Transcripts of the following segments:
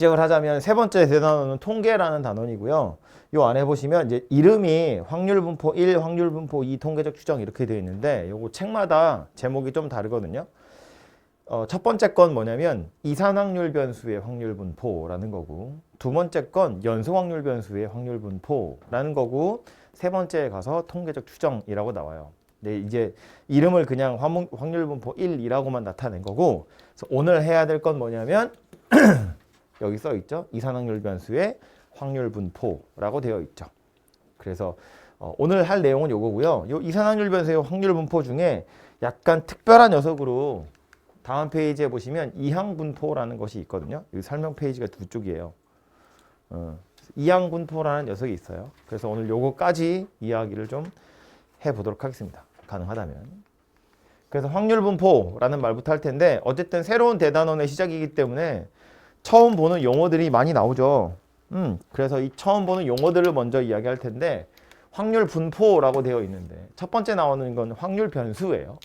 시작을 하자면 세 번째 단어는 통계라는 단원이고요. 요 안에 보시면 이제 이름이 확률분포 1, 확률분포 2, 통계적 추정 이렇게 되어 있는데 요거 책마다 제목이 좀 다르거든요. 첫 번째 건 뭐냐면 이산확률 변수의 확률분포라는 거고, 두 번째 건 연소확률 변수의 확률분포라는 거고, 세 번째에 가서 통계적 추정이라고 나와요. 네, 이제 이름을 그냥 확률분포 1이라고만 나타낸 거고, 그래서 오늘 해야 될 건 뭐냐면 여기 써 있죠. 이산확률 변수의 확률분포라고 되어 있죠. 그래서 오늘 할 내용은 요거고요. 요 이산확률 변수의 확률분포 중에 약간 특별한 녀석으로 다음 페이지에 보시면 이항분포라는 것이 있거든요. 여기 설명 페이지가 두 쪽이에요. 이항분포라는 녀석이 있어요. 그래서 오늘 요거까지 이야기를 좀 해보도록 하겠습니다. 가능하다면. 그래서 확률분포라는 말부터 할 텐데, 어쨌든 새로운 대단원의 시작이기 때문에 처음 보는 용어들이 많이 나오죠. 그래서 이 처음 보는 용어들을 먼저 이야기할 텐데, 확률 분포라고 되어 있는데 첫 번째 나오는 건 확률 변수예요.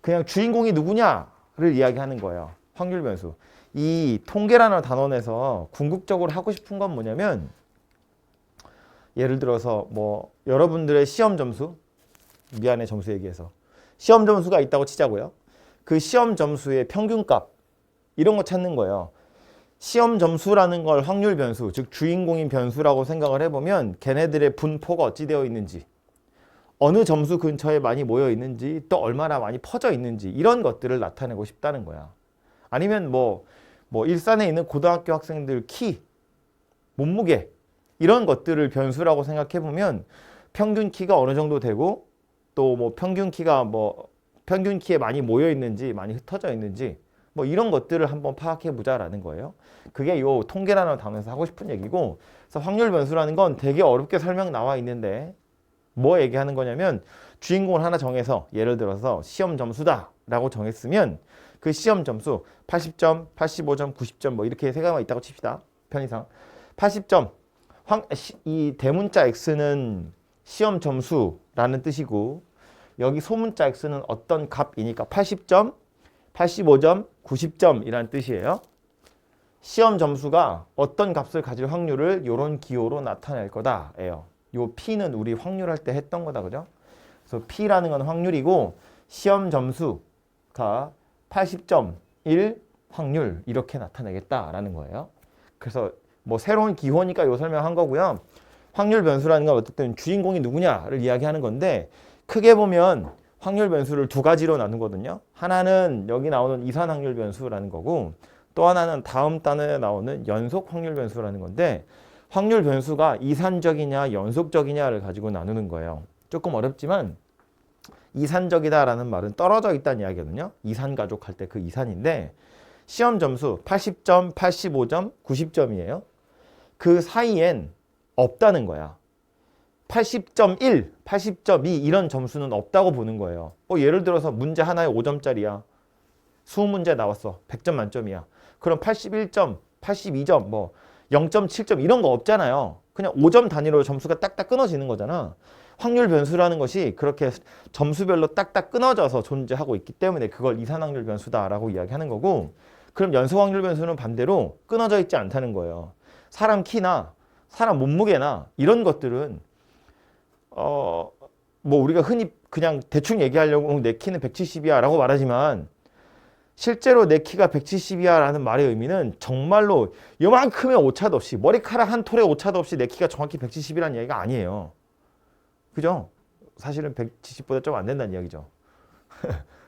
그냥 주인공이 누구냐를 이야기하는 거예요. 확률 변수. 이 통계라는 단원에서 궁극적으로 하고 싶은 건 뭐냐면, 예를 들어서 뭐 여러분들의 시험 점수, 미안해 점수 얘기해서 시험 점수가 있다고 치자고요. 그 시험 점수의 평균값 이런 거 찾는 거예요. 시험 점수라는 걸 확률 변수, 즉 주인공인 변수라고 생각을 해보면 걔네들의 분포가 어찌 되어 있는지, 어느 점수 근처에 많이 모여 있는지, 또 얼마나 많이 퍼져 있는지, 이런 것들을 나타내고 싶다는 거야. 아니면 뭐 일산에 있는 고등학교 학생들 키, 몸무게 이런 것들을 변수라고 생각해 보면 평균 키가 어느 정도 되고, 또 뭐 평균 키에 많이 모여 있는지, 많이 흩어져 있는지, 뭐 이런 것들을 한번 파악해 보자라는 거예요. 그게 요 통계라는 단어에서 하고 싶은 얘기고, 그래서 확률 변수라는 건 되게 어렵게 설명 나와 있는데 뭐 얘기하는 거냐면, 주인공을 하나 정해서 예를 들어서 시험 점수다라고 정했으면 그 시험 점수 80점, 85점, 90점 뭐 이렇게 세 가지가 있다고 칩시다. 편의상 80점, 이 대문자 X는 시험 점수라는 뜻이고, 여기 소문자 X는 어떤 값이니까 80점, 85점, 90점이라는 뜻이에요. 시험 점수가 어떤 값을 가질 확률을 이런 기호로 나타낼 거다예요. 요 P는 우리 확률할 때 했던 거다, 그죠? 그래서 P라는 건 확률이고, 시험 점수가 80.1 확률 이렇게 나타내겠다라는 거예요. 그래서 뭐 새로운 기호니까 요 설명한 거고요. 확률 변수라는 건 어쨌든 주인공이 누구냐를 이야기하는 건데, 크게 보면 확률 변수를 두 가지로 나누거든요. 하나는 여기 나오는 이산 확률 변수라는 거고, 또 하나는 다음 단어에 나오는 연속 확률 변수라는 건데, 확률 변수가 이산적이냐 연속적이냐를 가지고 나누는 거예요. 조금 어렵지만 이산적이다라는 말은 떨어져 있다는 이야기거든요. 이산 가족 할 때 그 이산인데, 시험 점수 80점, 85점, 90점이에요. 그 사이엔 없다는 거야. 80.1, 80.2 이런 점수는 없다고 보는 거예요. 예를 들어서 문제 하나에 5점짜리야. 20문제 나왔어. 100점 만점이야. 그럼 81점, 82점, 뭐 0.7점 이런 거 없잖아요. 그냥 5점 단위로 점수가 딱딱 끊어지는 거잖아. 확률 변수라는 것이 그렇게 점수별로 딱딱 끊어져서 존재하고 있기 때문에 그걸 이산확률 변수다라고 이야기하는 거고, 그럼 연소확률 변수는 반대로 끊어져 있지 않다는 거예요. 사람 키나 사람 몸무게나 이런 것들은 뭐 우리가 흔히 그냥 대충 얘기하려고 내 키는 170이야 라고 말하지만, 실제로 내 키가 170이야 라는 말의 의미는 정말로 요만큼의 오차도 없이, 머리카락 한 톨의 오차도 없이 내 키가 정확히 170이라는 이야기가 아니에요. 그죠? 사실은 170보다 좀 안 된다는 이야기죠.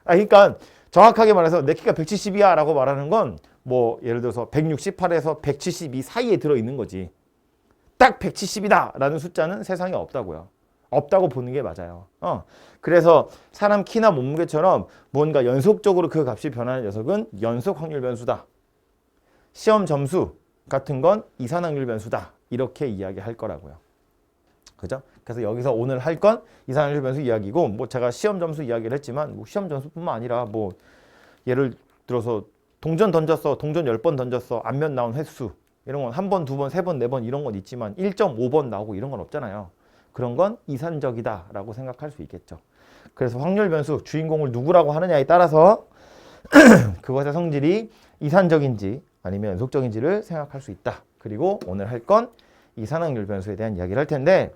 그러니까 정확하게 말해서 내 키가 170이야 라고 말하는 건 뭐 예를 들어서 168에서 172 사이에 들어있는 거지. 딱 170이다 라는 숫자는 세상에 없다고요. 없다고 보는 게 맞아요. 그래서 사람 키나 몸무게처럼 뭔가 연속적으로 그 값이 변하는 녀석은 연속 확률 변수다. 시험 점수 같은 건 이산 확률 변수다. 이렇게 이야기할 거라고요. 그죠? 그래서 여기서 오늘 할 건 이산 확률 변수 이야기고, 뭐 제가 시험 점수 이야기를 했지만 뭐 시험 점수뿐만 아니라 뭐 예를 들어서 동전 던졌어. 동전 10번 던졌어. 앞면 나온 횟수. 이런 건 한 번, 두 번, 세 번, 네 번 이런 건 있지만 1.5번 나오고 이런 건 없잖아요. 그런 건 이산적이다라고 생각할 수 있겠죠. 그래서 확률 변수, 주인공을 누구라고 하느냐에 따라서 그것의 성질이 이산적인지 아니면 연속적인지를 생각할 수 있다. 그리고 오늘 할 건 이산확률 변수에 대한 이야기를 할 텐데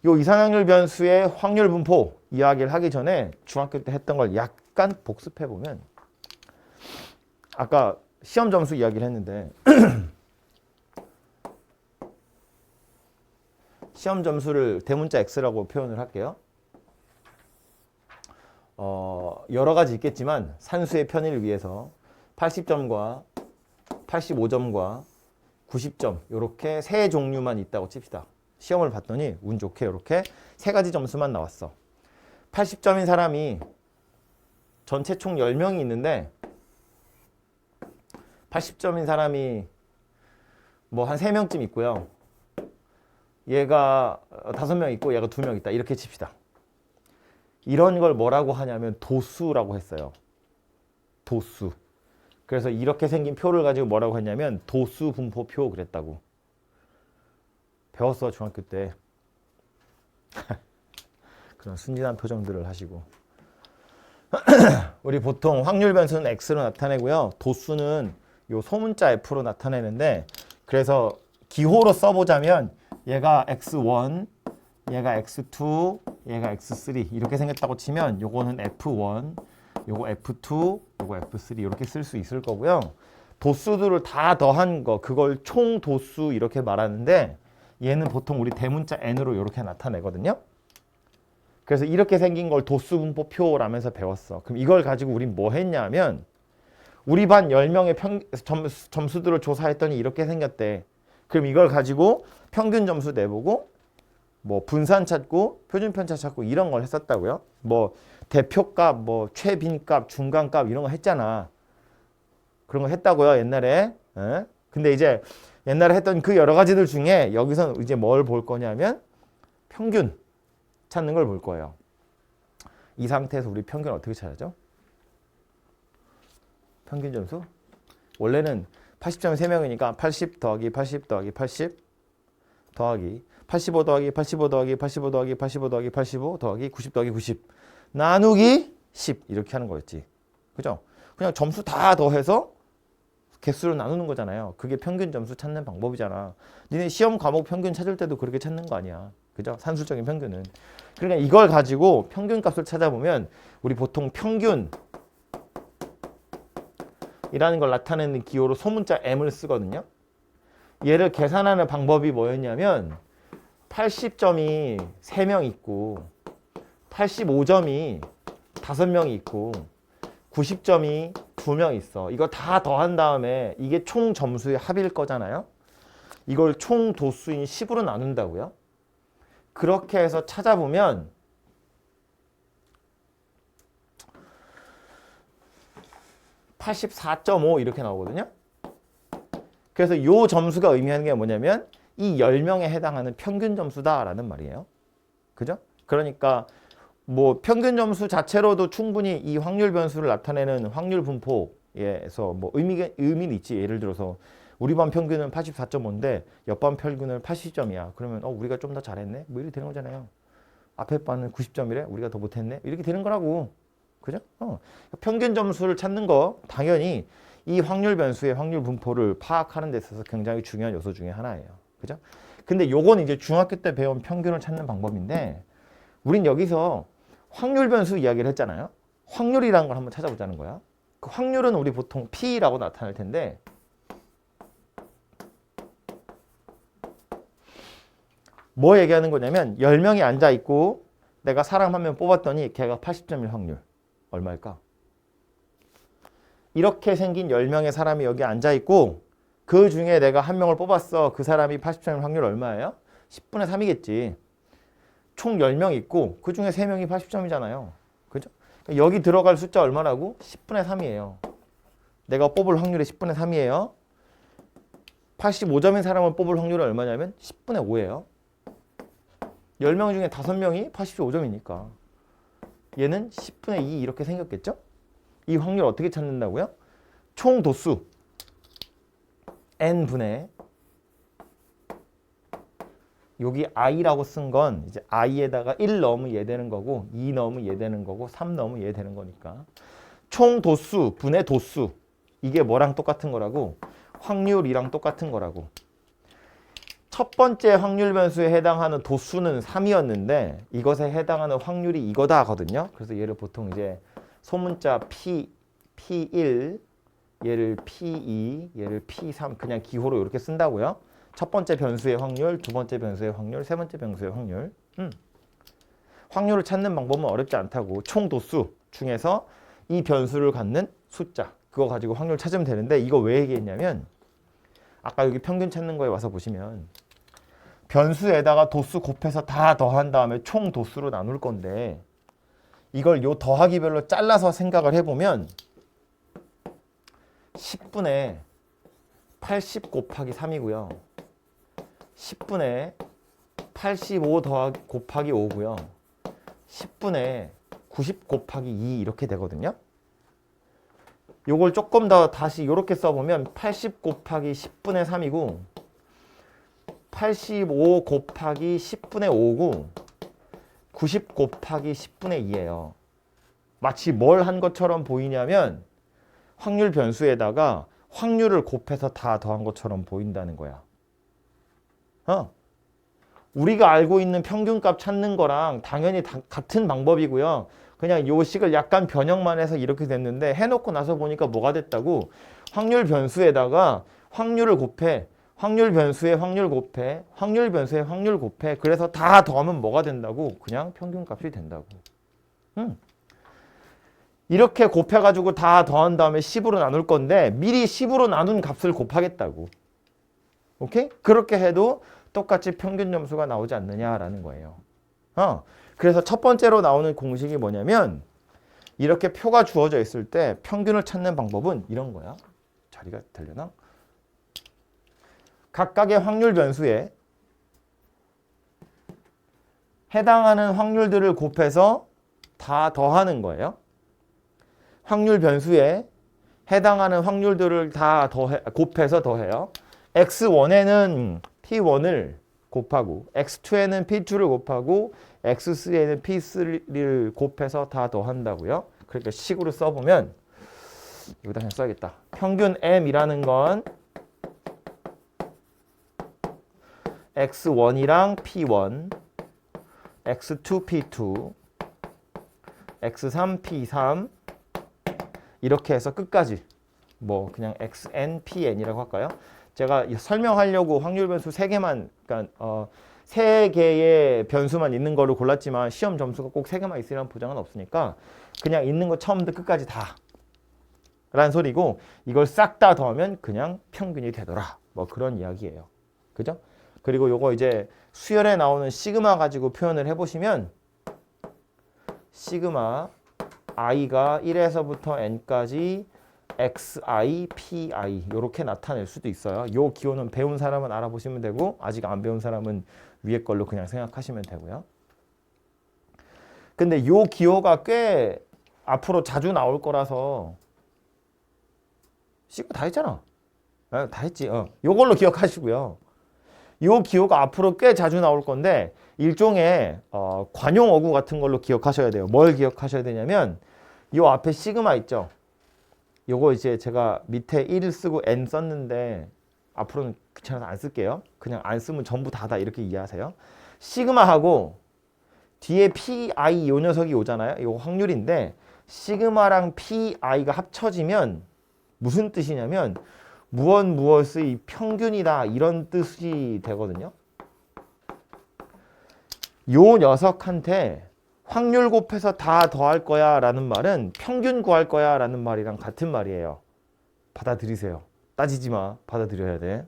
이 이산확률 변수의 확률 분포 이야기를 하기 전에 중학교 때 했던 걸 약간 복습해 보면 아까 시험 점수 이야기를 했는데 시험 점수를 대문자 X라고 표현을 할게요. 여러 가지 있겠지만 산수의 편의를 위해서 80점과 85점과 90점 이렇게 세 종류만 있다고 칩시다. 시험을 봤더니 운 좋게 이렇게 세 가지 점수만 나왔어. 80점인 사람이 전체 총 10명이 있는데 80점인 사람이 뭐 한 3명쯤 있고요. 얘가 5명 있고 얘가 2명 있다. 이렇게 칩시다. 이런 걸 뭐라고 하냐면 도수라고 했어요. 도수. 그래서 이렇게 생긴 표를 가지고 뭐라고 했냐면 도수 분포표 그랬다고. 배웠어 중학교 때. 그런 순진한 표정들을 하시고. 우리 보통 확률 변수는 X로 나타내고요. 도수는 요 소문자 F로 나타내는데 그래서 기호로 써보자면 얘가 X1, 얘가 X2, 얘가 X3 이렇게 생겼다고 치면 요거는 F1, 요거 F2, 요거 F3 이렇게 쓸 수 있을 거고요. 도수들을 다 더한 거 그걸 총 도수 이렇게 말하는데 얘는 보통 우리 대문자 N으로 이렇게 나타내거든요. 그래서 이렇게 생긴 걸 도수 분포표라면서 배웠어. 그럼 이걸 가지고 우린 뭐 했냐면 우리 반 10명의 점수들을 조사했더니 이렇게 생겼대. 그럼 이걸 가지고 평균 점수 내보고 뭐 분산 찾고 표준편차 찾고 이런 걸 했었다고요. 뭐 대표값, 뭐 최빈값, 중간값 이런 거 했잖아. 그런 거 했다고요 옛날에. 에? 근데 이제 옛날에 했던 그 여러 가지들 중에 여기서 이제 뭘 볼 거냐면 평균 찾는 걸 볼 거예요. 이 상태에서 우리 평균 어떻게 찾아죠? 평균 점수? 원래는 80점이 3명이니까 80 더하기 80 더하기 80 더하기 85 더하기 85 더하기 85 더하기 85 더하기 85 더하기 90 더하기 90 나누기 10 이렇게 하는 거였지. 그죠? 그냥 점수 다 더해서 개수를 나누는 거잖아요. 그게 평균 점수 찾는 방법이잖아. 니네 시험 과목 평균 찾을 때도 그렇게 찾는 거 아니야. 그죠? 산술적인 평균은. 그러니까 이걸 가지고 평균 값을 찾아보면 우리 보통 평균 이라는 걸 나타내는 기호로 소문자 M을 쓰거든요. 얘를 계산하는 방법이 뭐였냐면 80점이 3명 있고 85점이 5명 있고 90점이 2명 있어. 이거 다 더한 다음에 이게 총 점수의 합일 거잖아요. 이걸 총 도수인 10으로 나눈다고요. 그렇게 해서 찾아보면 84.5 이렇게 나오거든요. 그래서 이 점수가 의미하는 게 뭐냐면 이 10명에 해당하는 평균 점수다라는 말이에요. 그죠? 그러니까 뭐 평균 점수 자체로도 충분히 이 확률 변수를 나타내는 확률 분포에서 뭐 의미는 있지. 예를 들어서 우리 반 평균은 84.5인데 옆반 평균은 80점이야. 그러면 우리가 좀 더 잘했네. 뭐 이렇게 되는 거잖아요. 앞에 반은 90점이래. 우리가 더 못했네. 이렇게 되는 거라고. 그죠? 평균 점수를 찾는 거 당연히 이 확률 변수의 확률 분포를 파악하는 데 있어서 굉장히 중요한 요소 중에 하나예요. 그죠? 근데 요건 이제 중학교 때 배운 평균을 찾는 방법인데 우린 여기서 확률 변수 이야기를 했잖아요. 확률이라는 걸 한번 찾아보자는 거야. 그 확률은 우리 보통 P라고 나타낼 텐데 뭐 얘기하는 거냐면 10명이 앉아있고 내가 사람 한 명 뽑았더니 걔가 80점일 확률 얼마일까? 이렇게 생긴 10명의 사람이 여기 앉아있고 그 중에 내가 한 명을 뽑았어. 그 사람이 80점일 확률 얼마예요? 10분의 3이겠지. 총 10명 있고 그 중에 3명이 80점이잖아요. 그죠? 그러니까 여기 들어갈 숫자 얼마라고? 10분의 3이에요. 내가 뽑을 확률이 10분의 3이에요. 85점인 사람을 뽑을 확률은 얼마냐면 10분의 5예요. 10명 중에 5명이 85점이니까 얘는 10분의 2 이렇게 생겼겠죠? 이 확률 어떻게 찾는다고요? 총 도수 n분의 여기 i라고 쓴 건 이제 i에다가 1 넣으면 얘 되는 거고 2 넣으면 얘 되는 거고 3 넣으면 얘 되는 거니까 총 도수 분의 도수 이게 뭐랑 똑같은 거라고? 확률이랑 똑같은 거라고. 첫 번째 확률 변수에 해당하는 도수는 3이었는데 이것에 해당하는 확률이 이거다 하거든요. 그래서 얘를 보통 이제 소문자 P1, 얘를 P2, 얘를 P3 그냥 기호로 이렇게 쓴다고요. 첫 번째 변수의 확률, 두 번째 변수의 확률, 세 번째 변수의 확률. 확률을 찾는 방법은 어렵지 않다고. 총 도수 중에서 이 변수를 갖는 숫자 그거 가지고 확률 찾으면 되는데 이거 왜 얘기했냐면 아까 여기 평균 찾는 거에 와서 보시면 변수에다가 도수 곱해서 다 더한 다음에 총 도수로 나눌 건데 이걸 요 더하기별로 잘라서 생각을 해보면 10분의 80 곱하기 3이고요. 10분의 85 곱하기 5고요. 10분의 90 곱하기 2 이렇게 되거든요. 요걸 조금 더 다시 이렇게 써보면 80 곱하기 10분의 3이고 85 곱하기 10분의 5고 90 곱하기 10분의 2예요. 마치 뭘 한 것처럼 보이냐면 확률 변수에다가 확률을 곱해서 다 더한 것처럼 보인다는 거야. 우리가 알고 있는 평균값 찾는 거랑 당연히 같은 방법이고요. 그냥 요 식을 약간 변형만 해서 이렇게 됐는데 해놓고 나서 보니까 뭐가 됐다고? 확률 변수에다가 확률을 곱해. 확률 변수에 확률 곱해. 확률 변수에 확률 곱해. 그래서 다 더하면 뭐가 된다고? 그냥 평균값이 된다고. 이렇게 곱해가지고 다 더한 다음에 10으로 나눌 건데 미리 10으로 나눈 값을 곱하겠다고. 오케이? 그렇게 해도 똑같이 평균 점수가 나오지 않느냐라는 거예요. 그래서 첫 번째로 나오는 공식이 뭐냐면 이렇게 표가 주어져 있을 때 평균을 찾는 방법은 이런 거야. 자리가 되려나? 각각의 확률 변수에 해당하는 확률들을 곱해서 다 더하는 거예요. 확률 변수에 해당하는 확률들을 다 곱해서 더해요. x1에는 p1을 곱하고 x2에는 p2를 곱하고 x3에는 p3를 곱해서 다 더한다고요. 그러니까 식으로 써보면 여기다 그냥 써야겠다. 평균 m이라는 건 x1이랑 p1, x2, p2, x3, p3 이렇게 해서 끝까지 뭐 그냥 xn, pn이라고 할까요? 제가 설명하려고 확률 변수 3개만 그러니까 3개의 변수만 있는 거를 골랐지만 시험 점수가 꼭 3개만 있으려는 보장은 없으니까 그냥 있는 거 처음부터 끝까지 다 라는 소리고 이걸 싹 다 더하면 그냥 평균이 되더라. 뭐 그런 이야기예요. 그죠? 그리고 요거 이제 수열에 나오는 시그마 가지고 표현을 해보시면 시그마 i가 1에서부터 n까지 xi, pi 이렇게 나타낼 수도 있어요. 요 기호는 배운 사람은 알아보시면 되고 아직 안 배운 사람은 위에 걸로 그냥 생각하시면 되고요. 근데 요 기호가 꽤 앞으로 자주 나올 거라서 시그마 다 했잖아. 다 했지. 요걸로 기억하시고요. 요 기호가 앞으로 꽤 자주 나올 건데 일종의 관용 어구 같은 걸로 기억하셔야 돼요. 뭘 기억하셔야 되냐면 요 앞에 시그마 있죠. 요거 이제 제가 밑에 1 쓰고 n 썼는데 앞으로는 귀찮아서 안 쓸게요. 그냥 안 쓰면 전부 다다 이렇게 이해하세요. 시그마하고 뒤에 pi 요 녀석이 오잖아요. 이거 확률인데 시그마랑 pi가 합쳐지면 무슨 뜻이냐면 무엇의 평균이다 이런 뜻이 되거든요. 요 녀석한테 확률 곱해서 다 더할 거야 라는 말은 평균 구할 거야 라는 말이랑 같은 말이에요. 받아들이세요. 따지지 마. 받아들여야 돼.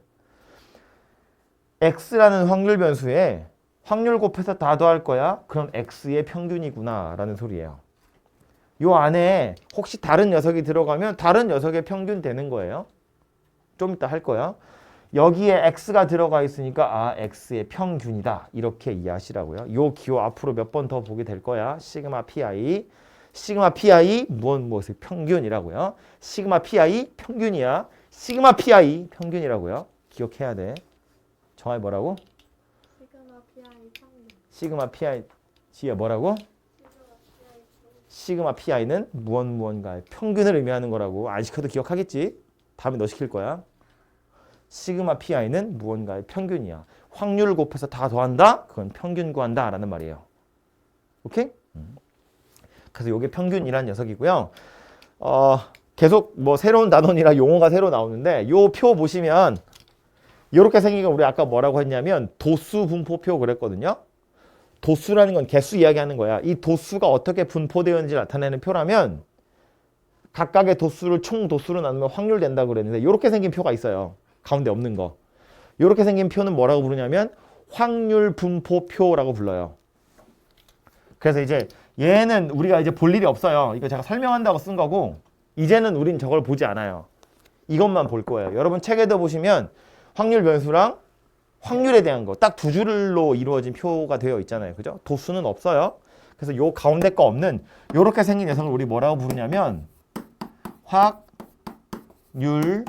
x라는 확률 변수에 확률 곱해서 다 더할 거야? 그럼 x의 평균이구나 라는 소리예요. 요 안에 혹시 다른 녀석이 들어가면 다른 녀석의 평균 되는 거예요. 좀 이따 할 거야. 여기에 x가 들어가 있으니까 x의 평균이다. 이렇게 이해하시라고요. 요 기호 앞으로 몇 번 더 보게 될 거야. 시그마 pi. 시그마 pi 무엇의 평균이라고요. 시그마 pi 평균이야. 시그마 pi 평균이라고요. 기억해야 돼. 정확히 뭐라고? 시그마 PI 평균. 시그마 pi 지에 뭐라고? 시그마 pi는 무언가의 평균을 의미하는 거라고. 안 시켜도 기억하겠지? 다음에 너 시킬 거야. 시그마 PI는 무언가의 평균이야. 확률을 곱해서 다 더한다? 그건 평균 구한다 라는 말이에요. 오케이? 그래서 이게 평균이란 녀석이고요. 계속 뭐 새로운 단원이라 용어가 새로 나오는데 요 표 보시면 이렇게 생긴 거 우리 아까 뭐라고 했냐면 도수 분포표 그랬거든요. 도수라는 건 개수 이야기하는 거야. 이 도수가 어떻게 분포되었는지 나타내는 표라면 각각의 도수를 총 도수로 나누면 확률 된다고 그랬는데 이렇게 생긴 표가 있어요. 가운데 없는 거. 이렇게 생긴 표는 뭐라고 부르냐면 확률 분포표라고 불러요. 그래서 이제 얘는 우리가 이제 볼 일이 없어요. 이거 제가 설명한다고 쓴 거고 이제는 우린 저걸 보지 않아요. 이것만 볼 거예요. 여러분 책에도 보시면 확률 변수랑 확률에 대한 거 딱 두 줄로 이루어진 표가 되어 있잖아요. 그죠? 도수는 없어요. 그래서 요 가운데 거 없는 요렇게 생긴 녀석을 우리 뭐라고 부르냐면 확률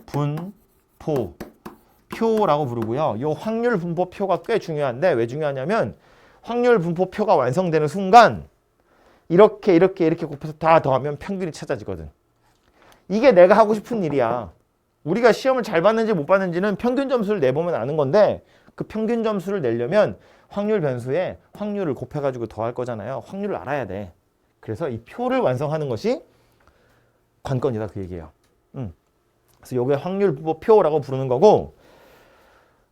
분포 표라고 부르고요. 요 확률 분포 표가 꽤 중요한데 왜 중요하냐면 확률 분포 표가 완성되는 순간 이렇게 곱해서 다 더하면 평균이 찾아지거든. 이게 내가 하고 싶은 일이야. 우리가 시험을 잘 봤는지 못 봤는지는 평균 점수를 내보면 아는 건데 그 평균 점수를 내려면 확률 변수에 확률을 곱해가지고 더할 거잖아요. 확률을 알아야 돼. 그래서 이 표를 완성하는 것이 관건이다 그 얘기예요. 그래서 요게 확률 분포 표라고 부르는 거고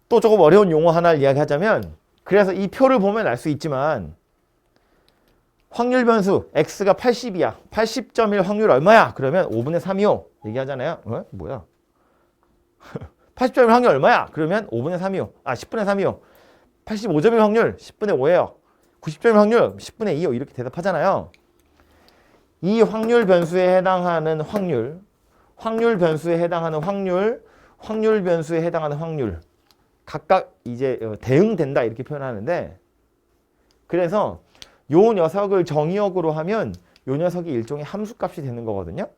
또 조금 어려운 용어 하나를 이야기하자면 그래서 이 표를 보면 알 수 있지만 확률 변수 x가 80이야. 80.1 확률 얼마야? 그러면 5분의 3이요. 얘기하잖아요. 뭐야? 80.1 확률 얼마야? 그러면 5분의 3이요. 10분의 3이요. 85.1 확률 10분의 5예요. 90.1 확률 10분의 2요. 이렇게 대답하잖아요. 이 확률 변수에 해당하는 확률, 확률 변수에 해당하는 확률, 확률 변수에 해당하는 확률 각각 이제 대응된다 이렇게 표현하는데 그래서 요 녀석을 정의역으로 하면 요 녀석이 일종의 함수값이 되는 거거든요.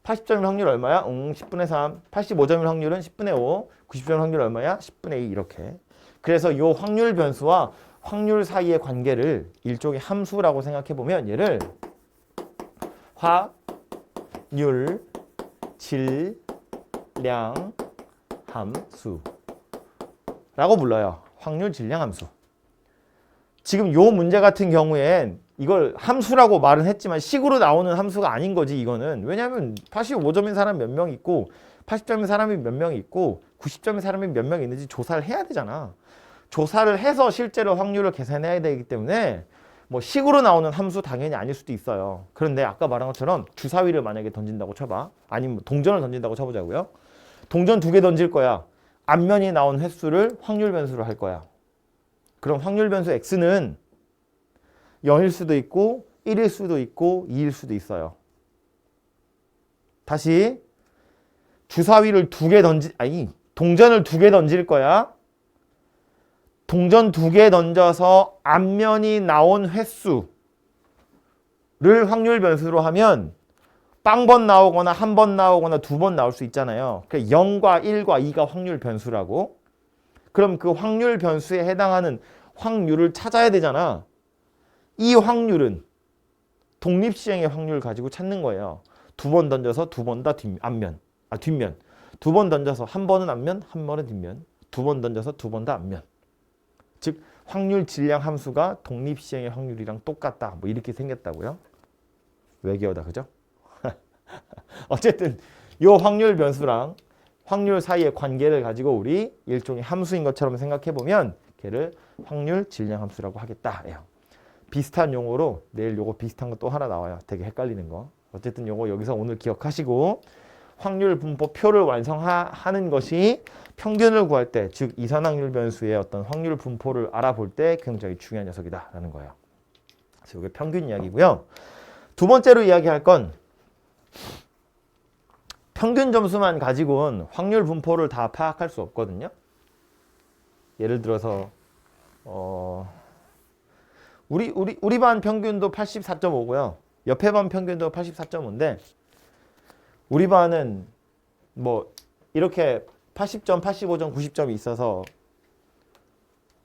80.1 확률 얼마야? 10분의 3. 85.1 확률은 10분의 5. 90.1 확률 얼마야? 10분의 2 이렇게. 그래서 요 확률 변수와 확률 사이의 관계를 일종의 함수라고 생각해 보면 얘를 확률 질량 함수라고 불러요. 확률 질량 함수. 지금 요 문제 같은 경우엔 이걸 함수라고 말은 했지만 식으로 나오는 함수가 아닌 거지 이거는. 왜냐하면 85점인 사람 몇 명 있고 80점인 사람이 몇 명 있고 90점인 사람이 몇 명 있는지 조사를 해야 되잖아. 조사를 해서 실제로 확률을 계산해야 되기 때문에 뭐 식으로 나오는 함수 당연히 아닐 수도 있어요. 그런데 아까 말한 것처럼 주사위를 만약에 던진다고 쳐봐. 아니면 동전을 던진다고 쳐보자고요. 동전 2개 던질 거야. 앞면이 나온 횟수를 확률 변수로 할 거야. 그럼 확률 변수 x는 0일 수도 있고 1일 수도 있고 2일 수도 있어요. 다시 주사위를 동전을 2개 던질 거야. 동전 2개 던져서 앞면이 나온 횟수를 확률 변수로 하면 빵번 나오거나 한 번 나오거나 2번 나올 수 있잖아요. 0과 1과 2가 확률 변수라고. 그럼 그 확률 변수에 해당하는 확률을 찾아야 되잖아. 이 확률은 독립시행의 확률을 가지고 찾는 거예요. 2번 던져서 2번 다 뒷면. 2번 던져서 한 번은 앞면, 한 번은 뒷면. 2번 던져서 2번 다 앞면. 즉 확률 질량 함수가 독립시행의 확률이랑 똑같다. 뭐 이렇게 생겼다고요. 외계어다. 그죠? 어쨌든 요 확률 변수랑 확률 사이의 관계를 가지고 우리 일종의 함수인 것처럼 생각해 보면 걔를 확률 질량 함수라고 하겠다예요. 비슷한 용어로 내일 요거 비슷한 거 또 하나 나와요. 되게 헷갈리는 거. 어쨌든 요거 여기서 오늘 기억하시고 확률 분포 표를 완성하는 것이 평균을 구할 때, 즉 이산확률 변수의 어떤 확률 분포를 알아볼 때 굉장히 중요한 녀석이다라는 거예요. 그래서 이게 평균 이야기고요. 두 번째로 이야기할 건 평균 점수만 가지고는 확률 분포를 다 파악할 수 없거든요. 예를 들어서 우리 반 평균도 84.5고요. 옆에 반 평균도 84.5인데 우리 반은 뭐 이렇게 80점, 85점, 90점이 있어서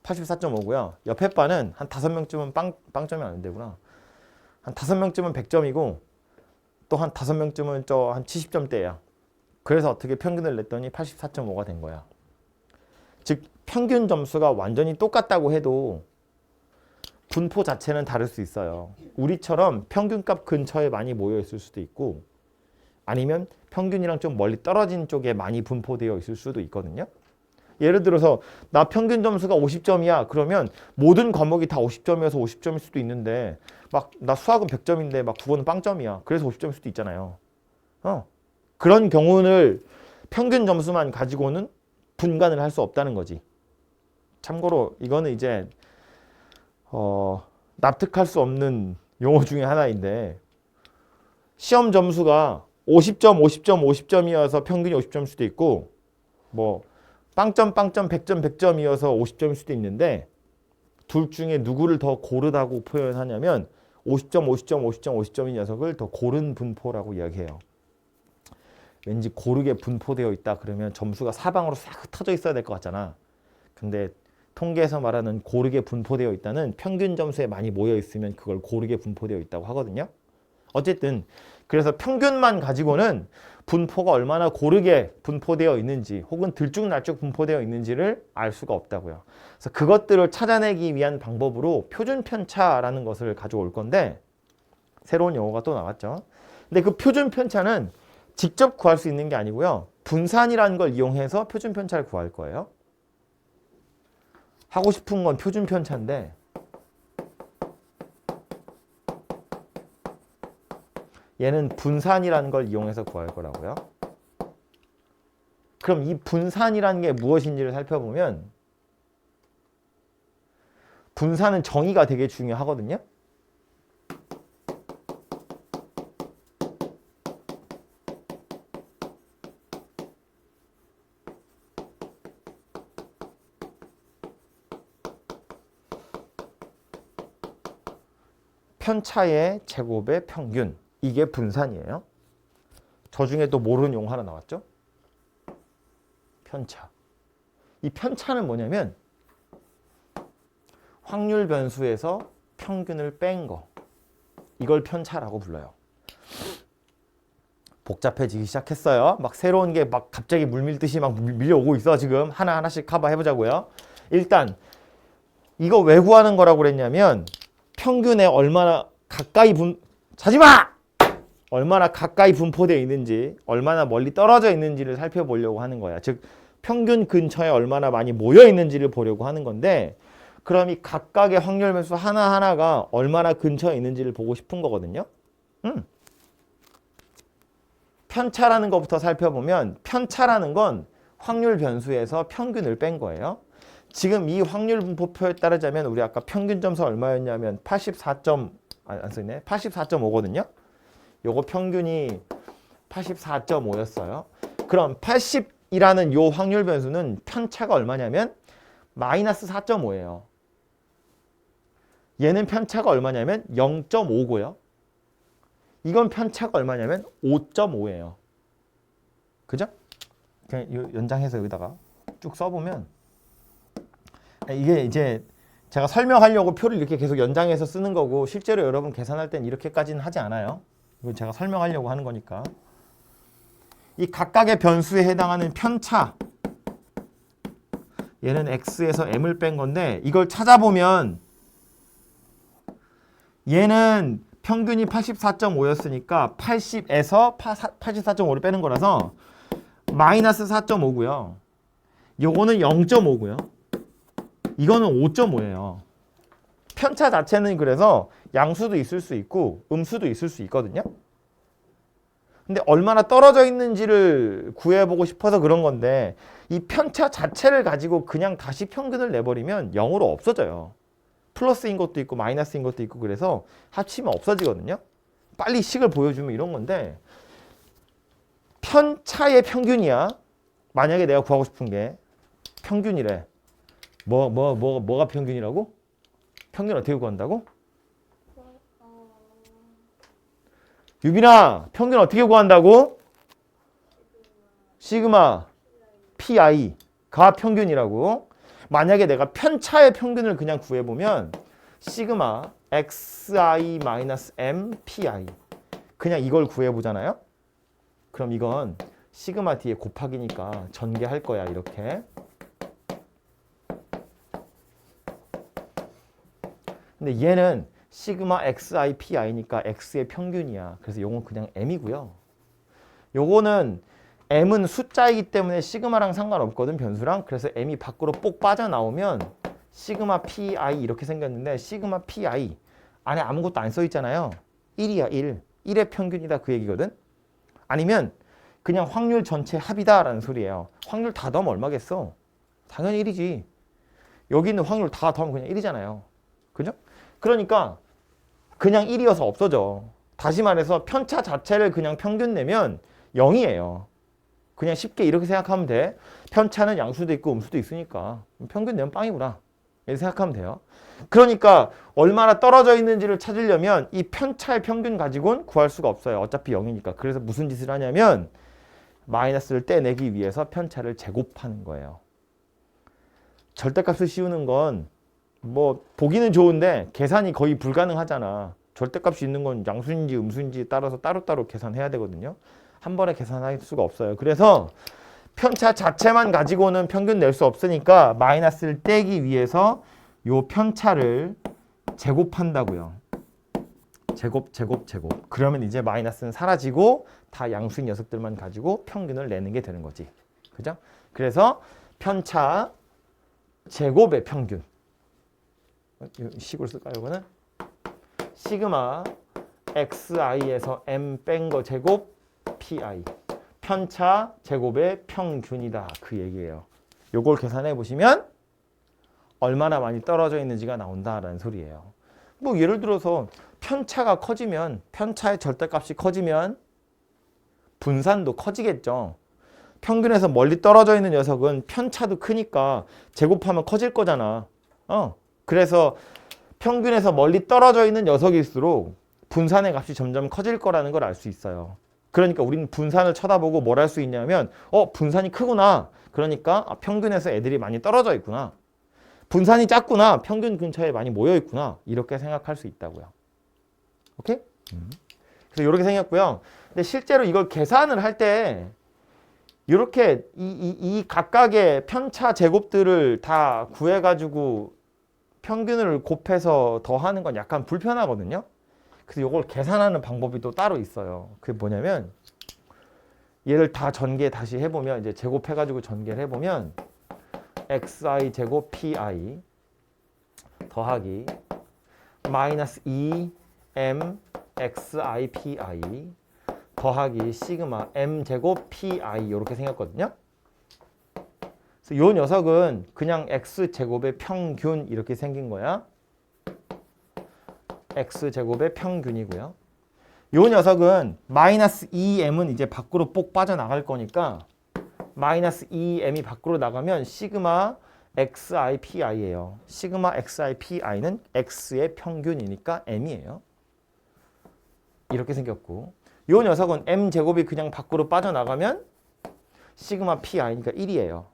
84.5고요. 옆에 반은 한 5명쯤은 빵점이 안 되구나. 한 5명쯤은 100점이고 또 한 5명쯤은 한 70점대야. 그래서 어떻게 평균을 냈더니 84.5가 된 거야. 즉 평균 점수가 완전히 똑같다고 해도 분포 자체는 다를 수 있어요. 우리처럼 평균값 근처에 많이 모여 있을 수도 있고 아니면 평균이랑 좀 멀리 떨어진 쪽에 많이 분포되어 있을 수도 있거든요. 예를 들어서 나 평균 점수가 50점이야. 그러면 모든 과목이 다 50점이어서 50점일 수도 있는데 막 나 수학은 100점인데 막 국어는 빵점이야. 그래서 50점일 수도 있잖아요. 그런 경우는 평균 점수만 가지고는 분간을 할 수 없다는 거지. 참고로 이거는 이제 납득할 수 없는 용어 중에 하나인데 시험 점수가 50점, 50점, 50점이어서 평균이 50점일 수도 있고 뭐 빵점, 빵점, 100점, 100점이어서 50점일 수도 있는데 둘 중에 누구를 더 고르다고 표현하냐면 50점, 50점, 50점, 50점인 녀석을 더 고른 분포라고 이야기해요. 왠지 고르게 분포되어 있다 그러면 점수가 사방으로 싹 흩어져 있어야 될 것 같잖아. 근데 통계에서 말하는 고르게 분포되어 있다는 평균 점수에 많이 모여 있으면 그걸 고르게 분포되어 있다고 하거든요. 어쨌든 그래서 평균만 가지고는 분포가 얼마나 고르게 분포되어 있는지 혹은 들쭉날쭉 분포되어 있는지를 알 수가 없다고요. 그래서 그것들을 찾아내기 위한 방법으로 표준 편차라는 것을 가져올 건데 새로운 용어가 또 나왔죠. 근데 그 표준 편차는 직접 구할 수 있는 게 아니고요. 분산이라는 걸 이용해서 표준 편차를 구할 거예요. 하고 싶은 건 표준 편차인데 얘는 분산이라는 걸 이용해서 구할 거라고요. 그럼 이 분산이라는 게 무엇인지를 살펴보면 분산은 정의가 되게 중요하거든요. 편차의 제곱의 평균. 이게 분산이에요. 저 중에 또 모르는 용어 하나 나왔죠? 편차. 이 편차는 뭐냐면 확률 변수에서 평균을 뺀 거. 이걸 편차라고 불러요. 복잡해지기 시작했어요. 막 새로운 게 막 갑자기 물밀듯이 막 밀려오고 있어. 지금 하나하나씩 커버해보자고요. 일단 이거 왜 구하는 거라고 그랬냐면 평균에 얼마나 가까이 자지마! 얼마나 가까이 분포되어 있는지 얼마나 멀리 떨어져 있는지를 살펴보려고 하는 거야. 즉 평균 근처에 얼마나 많이 모여 있는지를 보려고 하는 건데 그럼 이 각각의 확률 변수 하나하나가 얼마나 근처에 있는지를 보고 싶은 거거든요. 편차라는 것부터 살펴보면 편차라는 건 확률 변수에서 평균을 뺀 거예요. 지금 이 확률 분포표에 따르자면 우리 아까 평균 점수 얼마였냐면 84.5거든요. 요거 평균이 84.5였어요. 그럼 80이라는 요 확률 변수는 편차가 얼마냐면 마이너스 4.5예요. 얘는 편차가 얼마냐면 0.5고요. 이건 편차가 얼마냐면 5.5예요. 그죠? 그냥 연장해서 여기다가 쭉 써보면 이게 이제 제가 설명하려고 표를 이렇게 계속 연장해서 쓰는 거고 실제로 여러분 계산할 땐 이렇게까지는 하지 않아요. 이건 제가 설명하려고 하는 거니까. 이 각각의 변수에 해당하는 편차 얘는 x에서 m을 뺀 건데 이걸 찾아보면 얘는 평균이 84.5였으니까 80에서 84.5를 빼는 거라서 마이너스 4.5고요. 요거는 0.5고요. 이거는 5.5예요. 편차 자체는 그래서 양수도 있을 수 있고 음수도 있을 수 있거든요. 근데 얼마나 떨어져 있는지를 구해보고 싶어서 그런 건데 이 편차 자체를 가지고 그냥 다시 평균을 내버리면 0으로 없어져요. 플러스인 것도 있고 마이너스인 것도 있고 그래서 합치면 없어지거든요. 빨리 식을 보여주면 이런 건데 편차의 평균이야. 만약에 내가 구하고 싶은 게 평균이래. 뭐가 평균이라고? 평균 어떻게 구한다고? 유빈아, 평균 어떻게 구한다고? 시그마 PI가 평균이라고. 만약에 내가 편차의 평균을 그냥 구해보면 시그마 XI-M PI 그냥 이걸 구해보잖아요. 그럼 이건 시그마 D에 곱하기니까 전개할 거야 이렇게. 근데 얘는 시그마 xi pi니까 x의 평균이야. 그래서 요건 그냥 m이고요. 요거는 m은 숫자이기 때문에 시그마랑 상관없거든, 변수랑. 그래서 m이 밖으로 뽁 빠져나오면 시그마 pi 이렇게 생겼는데 시그마 pi 안에 아무것도 안 써 있잖아요. 1이야 1. 1의 평균이다 그 얘기거든. 아니면 그냥 확률 전체 합이다 라는 소리예요. 확률 다 더하면 얼마겠어? 당연히 1이지. 여기 있는 확률 다 더하면 그냥 1이잖아요. 그죠? 그러니까 그냥 1이어서 없어져. 다시 말해서 편차 자체를 그냥 평균 내면 0이에요. 그냥 쉽게 이렇게 생각하면 돼. 편차는 양수도 있고 음수도 있으니까 평균 내면 빵이구나. 이렇게 생각하면 돼요. 그러니까 얼마나 떨어져 있는지를 찾으려면 이 편차의 평균 가지고는 구할 수가 없어요. 어차피 0이니까. 그래서 무슨 짓을 하냐면 마이너스를 떼내기 위해서 편차를 제곱하는 거예요. 절대값을 씌우는 건 뭐 보기는 좋은데 계산이 거의 불가능하잖아. 절대값이 있는 건 양수인지 음수인지 따라서 따로따로 계산해야 되거든요. 한 번에 계산할 수가 없어요. 그래서 편차 자체만 가지고는 평균 낼 수 없으니까 마이너스를 떼기 위해서 요 편차를 제곱한다고요. 제곱. 그러면 이제 마이너스는 사라지고 다 양수인 녀석들만 가지고 평균을 내는 게 되는 거지. 그죠? 그래서 편차 제곱의 평균. 식으로 쓸까요, 이거는? 시그마 xi에서 m 뺀 거 제곱 pi. 편차 제곱의 평균이다. 그 얘기예요. 요걸 계산해 보시면 얼마나 많이 떨어져 있는지가 나온다라는 소리예요. 뭐 예를 들어서 편차가 커지면, 편차의 절대값이 커지면 분산도 커지겠죠. 평균에서 멀리 떨어져 있는 녀석은 편차도 크니까 제곱하면 커질 거잖아. 그래서 평균에서 멀리 떨어져 있는 녀석일수록 분산의 값이 점점 커질 거라는 걸 알 수 있어요. 그러니까 우리는 분산을 쳐다보고 뭘 할 수 있냐면 분산이 크구나. 그러니까 평균에서 애들이 많이 떨어져 있구나. 분산이 작구나. 평균 근처에 많이 모여 있구나. 이렇게 생각할 수 있다고요. 오케이? 그래서 이렇게 생겼고요. 근데 실제로 이걸 계산을 할 때 이렇게 이 각각의 편차 제곱들을 다 구해가지고 평균을 곱해서 더하는 건 약간 불편하거든요. 그래서 이걸 계산하는 방법이 또 따로 있어요. 그게 뭐냐면 얘를 다 전개 다시 해보면 이제 제곱해가지고 전개를 해보면 xi 제곱 pi 더하기 마이너스 2m xi pi 더하기 시그마 m 제곱 pi 이렇게 생겼거든요. 그래서 이 녀석은 그냥 x 제곱의 평균 이렇게 생긴 거야. x 제곱의 평균이고요. 이 녀석은 마이너스 2m은 이제 밖으로 뽁 빠져나갈 거니까 마이너스 2m이 밖으로 나가면 시그마 xi pi예요. 시그마 xi pi는 x의 평균이니까 m이에요. 이렇게 생겼고 이 녀석은 m 제곱이 그냥 밖으로 빠져나가면 시그마 pi니까 1이에요.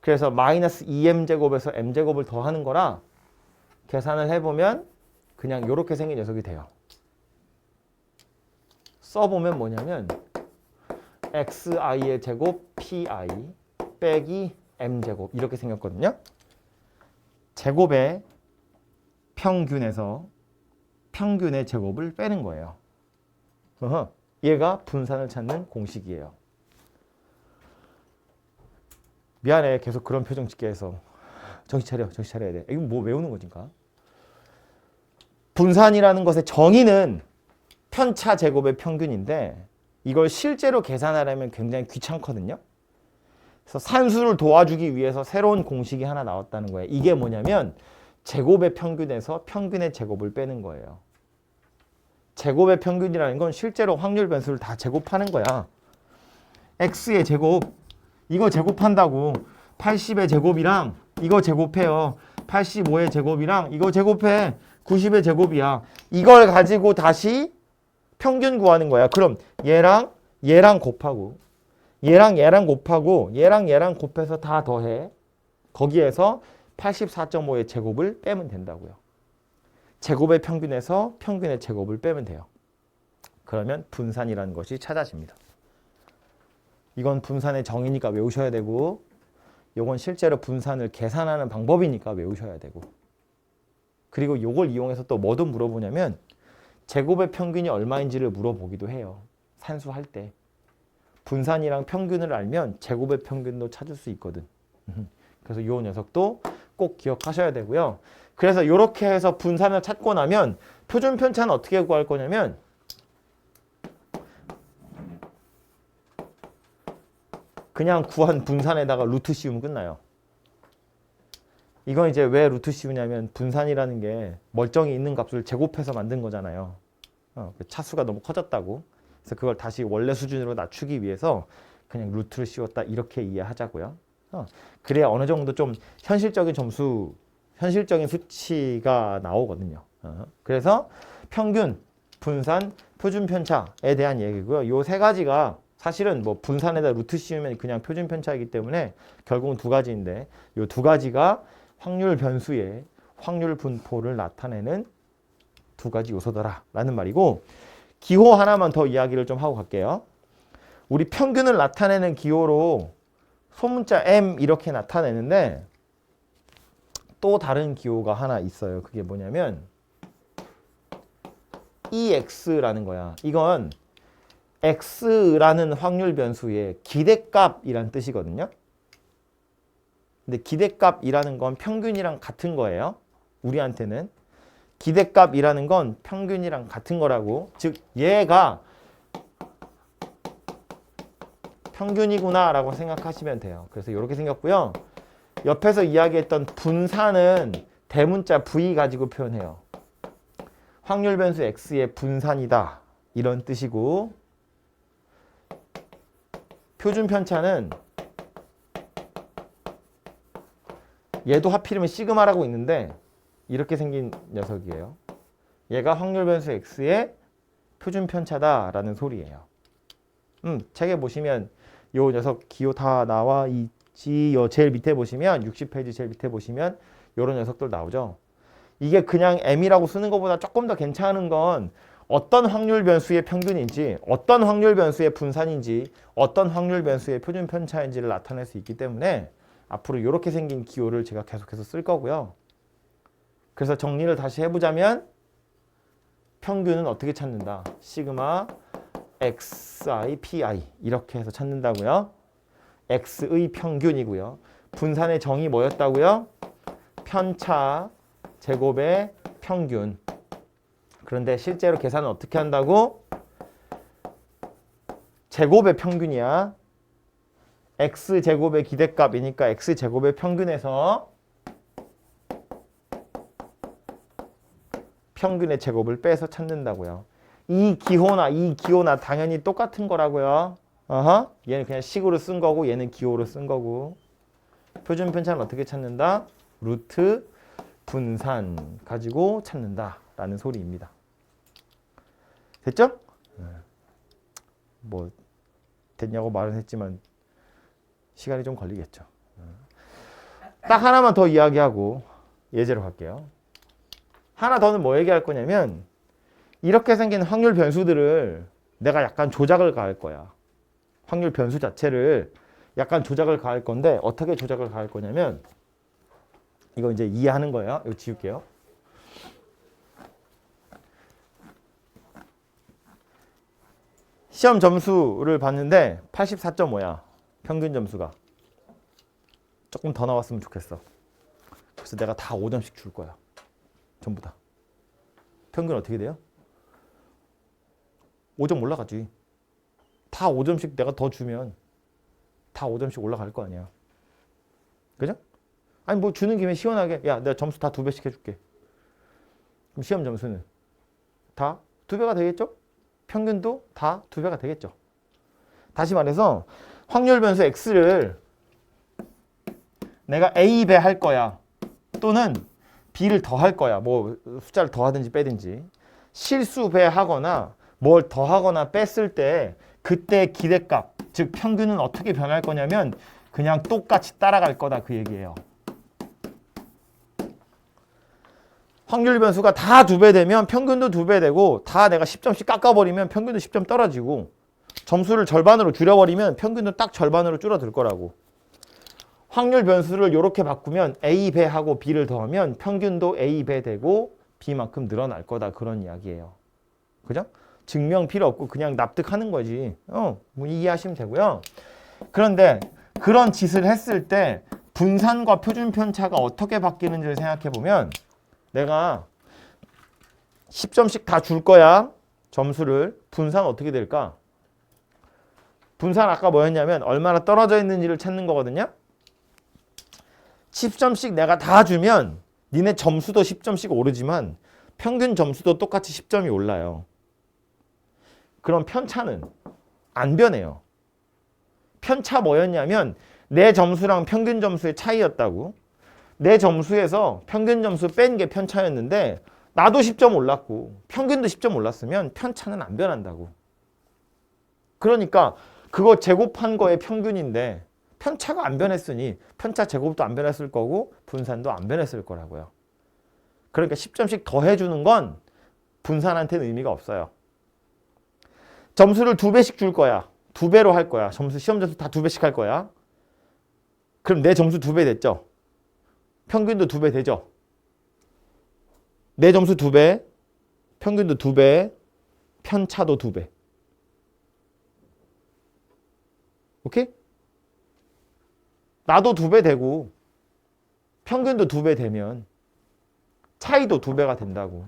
그래서 마이너스 2m 제곱에서 m 제곱을 더하는 거라 계산을 해보면 그냥 이렇게 생긴 녀석이 돼요. 써보면 뭐냐면 xi의 제곱 pi 빼기 m 제곱 이렇게 생겼거든요. 제곱의 평균에서 평균의 제곱을 빼는 거예요. 얘가 분산을 찾는 공식이에요. 미안해. 계속 그런 표정 짓게 해서. 정신 차려야 돼. 이거 뭐 외우는 거니까. 분산이라는 것의 정의는 편차 제곱의 평균인데 이걸 실제로 계산하려면 굉장히 귀찮거든요. 그래서 산수를 도와주기 위해서 새로운 공식이 하나 나왔다는 거예요. 이게 뭐냐면 제곱의 평균에서 평균의 제곱을 빼는 거예요. 제곱의 평균이라는 건 실제로 확률 변수를 다 제곱하는 거야. x의 제곱 이거 제곱한다고 80의 제곱이랑 이거 제곱해요. 85의 제곱이랑 이거 제곱해. 90의 제곱이야. 이걸 가지고 다시 평균 구하는 거야. 그럼 얘랑 곱하고 얘랑 곱하고 얘랑 곱해서 다 더해. 거기에서 84.5의 제곱을 빼면 된다고요. 제곱의 평균에서 평균의 제곱을 빼면 돼요. 그러면 분산이라는 것이 찾아집니다. 이건 분산의 정의니까 외우셔야 되고 요건 실제로 분산을 계산하는 방법이니까 외우셔야 되고 그리고 요걸 이용해서 또 뭐도 물어보냐면 제곱의 평균이 얼마인지를 물어보기도 해요. 산수할 때. 분산이랑 평균을 알면 제곱의 평균도 찾을 수 있거든. 그래서 요 녀석도 꼭 기억하셔야 되고요. 그래서 이렇게 해서 분산을 찾고 나면 표준 편차는 어떻게 구할 거냐면 그냥 구한 분산에다가 루트 씌우면 끝나요. 이건 이제 왜 루트 씌우냐면 분산이라는 게 멀쩡히 있는 값을 제곱해서 만든 거잖아요. 차수가 너무 커졌다고. 그래서 그걸 다시 원래 수준으로 낮추기 위해서 그냥 루트를 씌웠다 이렇게 이해하자고요. 그래야 어느 정도 좀 현실적인 점수, 현실적인 수치가 나오거든요. 그래서 평균, 분산, 표준 편차에 대한 얘기고요. 요 세 가지가 사실은 뭐 분산에다 루트 씌우면 그냥 표준 편차이기 때문에 결국은 두 가지인데 요 두 가지가 확률 변수의 확률 분포를 나타내는 두 가지 요소더라라는 말이고 기호 하나만 더 이야기를 좀 하고 갈게요. 우리 평균을 나타내는 기호로 소문자 M 이렇게 나타내는데 또 다른 기호가 하나 있어요. 그게 뭐냐면 EX라는 거야. 이건 X라는 확률 변수의 기대값이란 뜻이거든요. 근데 기대값이라는 건 평균이랑 같은 거예요. 우리한테는. 기대값이라는 건 평균이랑 같은 거라고. 즉 얘가 평균이구나 라고 생각하시면 돼요. 그래서 이렇게 생겼고요. 옆에서 이야기했던 분산은 대문자 V 가지고 표현해요. 확률 변수 X의 분산이다. 이런 뜻이고 표준 편차는 얘도 하필이면 시그마라고 있는데 이렇게 생긴 녀석이에요. 얘가 확률 변수 X의 표준 편차다라는 소리예요. 책에 보시면 요 녀석 기호 다 나와 있지. 요 제일 밑에 보시면 60페이지 제일 밑에 보시면 요런 녀석들 나오죠. 이게 그냥 M이라고 쓰는 것보다 조금 더 괜찮은 건 어떤 확률 변수의 평균인지, 어떤 확률 변수의 분산인지, 어떤 확률 변수의 표준 편차인지를 나타낼 수 있기 때문에 앞으로 이렇게 생긴 기호를 제가 계속해서 쓸 거고요. 그래서 정리를 다시 해보자면 평균은 어떻게 찾는다? 시그마 xi, pi 이렇게 해서 찾는다고요. x의 평균이고요. 분산의 정의 뭐였다고요? 편차 제곱의 평균. 그런데 실제로 계산은 어떻게 한다고? 제곱의 평균이야. x제곱의 기대값이니까 x제곱의 평균에서 평균의 제곱을 빼서 찾는다고요. 이 기호나 당연히 똑같은 거라고요. 얘는 그냥 식으로 쓴 거고 얘는 기호로 쓴 거고. 표준 편차는 어떻게 찾는다? 루트 분산 가지고 찾는다라는 소리입니다. 됐죠? 뭐 됐냐고 말은 했지만 시간이 좀 걸리겠죠. 딱 하나만 더 이야기하고 예제로 갈게요. 하나 더는 뭐 얘기할 거냐면 이렇게 생긴 확률 변수들을 내가 약간 조작을 가할 거야. 확률 변수 자체를 약간 조작을 가할 건데 어떻게 조작을 가할 거냐면 이거 이제 이해하는 거예요. 이거 지울게요. 시험 점수를 봤는데 84.5야. 평균 점수가. 조금 더 나왔으면 좋겠어. 그래서 내가 다 5점씩 줄 거야. 전부 다. 평균 어떻게 돼요? 5점 올라가지. 다 5점씩 내가 더 주면 다 5점씩 올라갈 거 아니야. 그죠? 아니 뭐 주는 김에 시원하게 야 내가 점수 다 2배씩 해줄게. 그럼 시험 점수는 다 2배가 되겠죠? 평균도 다 2배가 되겠죠. 다시 말해서 확률 변수 x를 내가 a배 할 거야. 또는 b를 더할 거야. 뭐 숫자를 더하든지 빼든지. 실수배 하거나 뭘 더하거나 뺐을 때 그때 기대값, 즉 평균은 어떻게 변할 거냐면 그냥 똑같이 따라갈 거다 그 얘기예요. 확률 변수가 다 2배 되면 평균도 2배 되고 다 내가 10점씩 깎아버리면 평균도 10점 떨어지고 점수를 절반으로 줄여버리면 평균도 딱 절반으로 줄어들 거라고. 확률 변수를 이렇게 바꾸면 A배하고 B를 더하면 평균도 A배 되고 B만큼 늘어날 거다. 그런 이야기예요. 그죠? 증명 필요 없고 그냥 납득하는 거지. 뭐 이해하시면 되고요. 그런데 그런 짓을 했을 때 분산과 표준 편차가 어떻게 바뀌는지를 생각해 보면 내가 10점씩 다 줄 거야. 점수를. 분산 어떻게 될까? 분산 아까 뭐였냐면 얼마나 떨어져 있는지를 찾는 거거든요. 10점씩 내가 다 주면 니네 점수도 10점씩 오르지만 평균 점수도 똑같이 10점이 올라요. 그럼 편차는 안 변해요. 편차 뭐였냐면 내 점수랑 평균 점수의 차이였다고. 내 점수에서 평균 점수 뺀 게 편차였는데 나도 10점 올랐고 평균도 10점 올랐으면 편차는 안 변한다고. 그러니까 그거 제곱한 거의 평균인데 편차가 안 변했으니 편차 제곱도 안 변했을 거고 분산도 안 변했을 거라고요. 그러니까 10점씩 더 해주는 건 분산한테는 의미가 없어요. 점수를 2배씩 줄 거야. 2배로 할 거야. 시험 점수 다 2배씩 할 거야. 그럼 내 점수 2배 됐죠? 평균도 2배 되죠? 내 점수 2배, 평균도 2배, 편차도 2배. 오케이? 나도 2배 되고 평균도 2배 되면 차이도 2배가 된다고.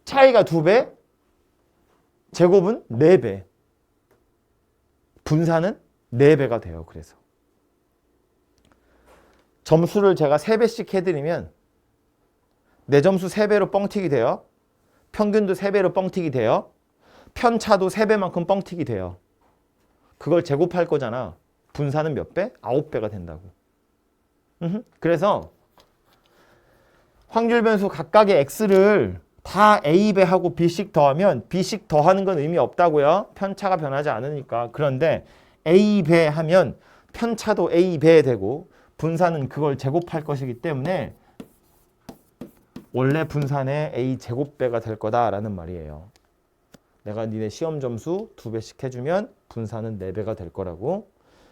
차이가 2배, 제곱은 4배. 분산은 4배가 돼요. 그래서 점수를 제가 3배씩 해드리면 내 점수 3배로 뻥튀기 돼요. 평균도 3배로 뻥튀기 돼요. 편차도 3배만큼 뻥튀기 돼요. 그걸 제곱할 거잖아. 분산은 몇 배? 9배가 된다고. 그래서 확률 변수 각각의 x를 다 a배하고 b씩 더하면 b씩 더하는 건 의미 없다고요. 편차가 변하지 않으니까. 그런데 a배 하면 편차도 a배 되고 분산은 그걸 제곱할 것이기 때문에 원래 분산의 a 제곱배가 될 거다라는 말이에요. 내가 니네 시험 점수 2배씩 해주면 분산은 4배가 될 거라고.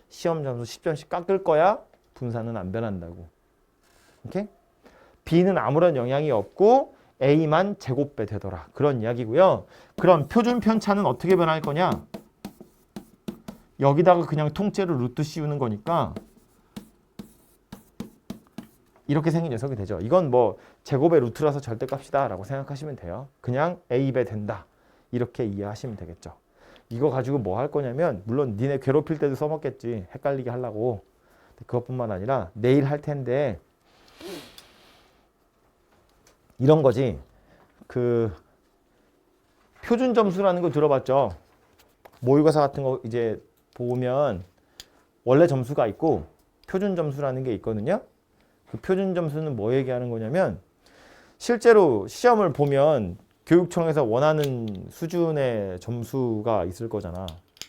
시험 점수 10점씩 깎을 거야. 분산은 안 변한다고. 오케이? B는 아무런 영향이 없고 A만 제곱배 되더라. 그런 이야기고요. 그럼 표준 편차는 어떻게 변할 거냐? 여기다가 그냥 통째로 루트 씌우는 거니까 이렇게 생긴 녀석이 되죠. 이건 뭐 제곱의 루트라서 절대값이다 라고 생각하시면 돼요. 그냥 A배 된다. 이렇게 이해하시면 되겠죠. 이거 가지고 뭐 할 거냐면 물론 니네 괴롭힐 때도 써먹겠지. 헷갈리게 하려고. 그것뿐만 아니라 내일 할 텐데 이런 거지. 그 표준 점수라는 거 들어봤죠? 모의고사 같은 거 이제 보면 원래 점수가 있고 표준 점수라는 게 있거든요. 그 표준 점수는 뭐 얘기하는 거냐면 실제로 시험을 보면 교육청에서 원하는 수준의 점수가 있을 거잖아.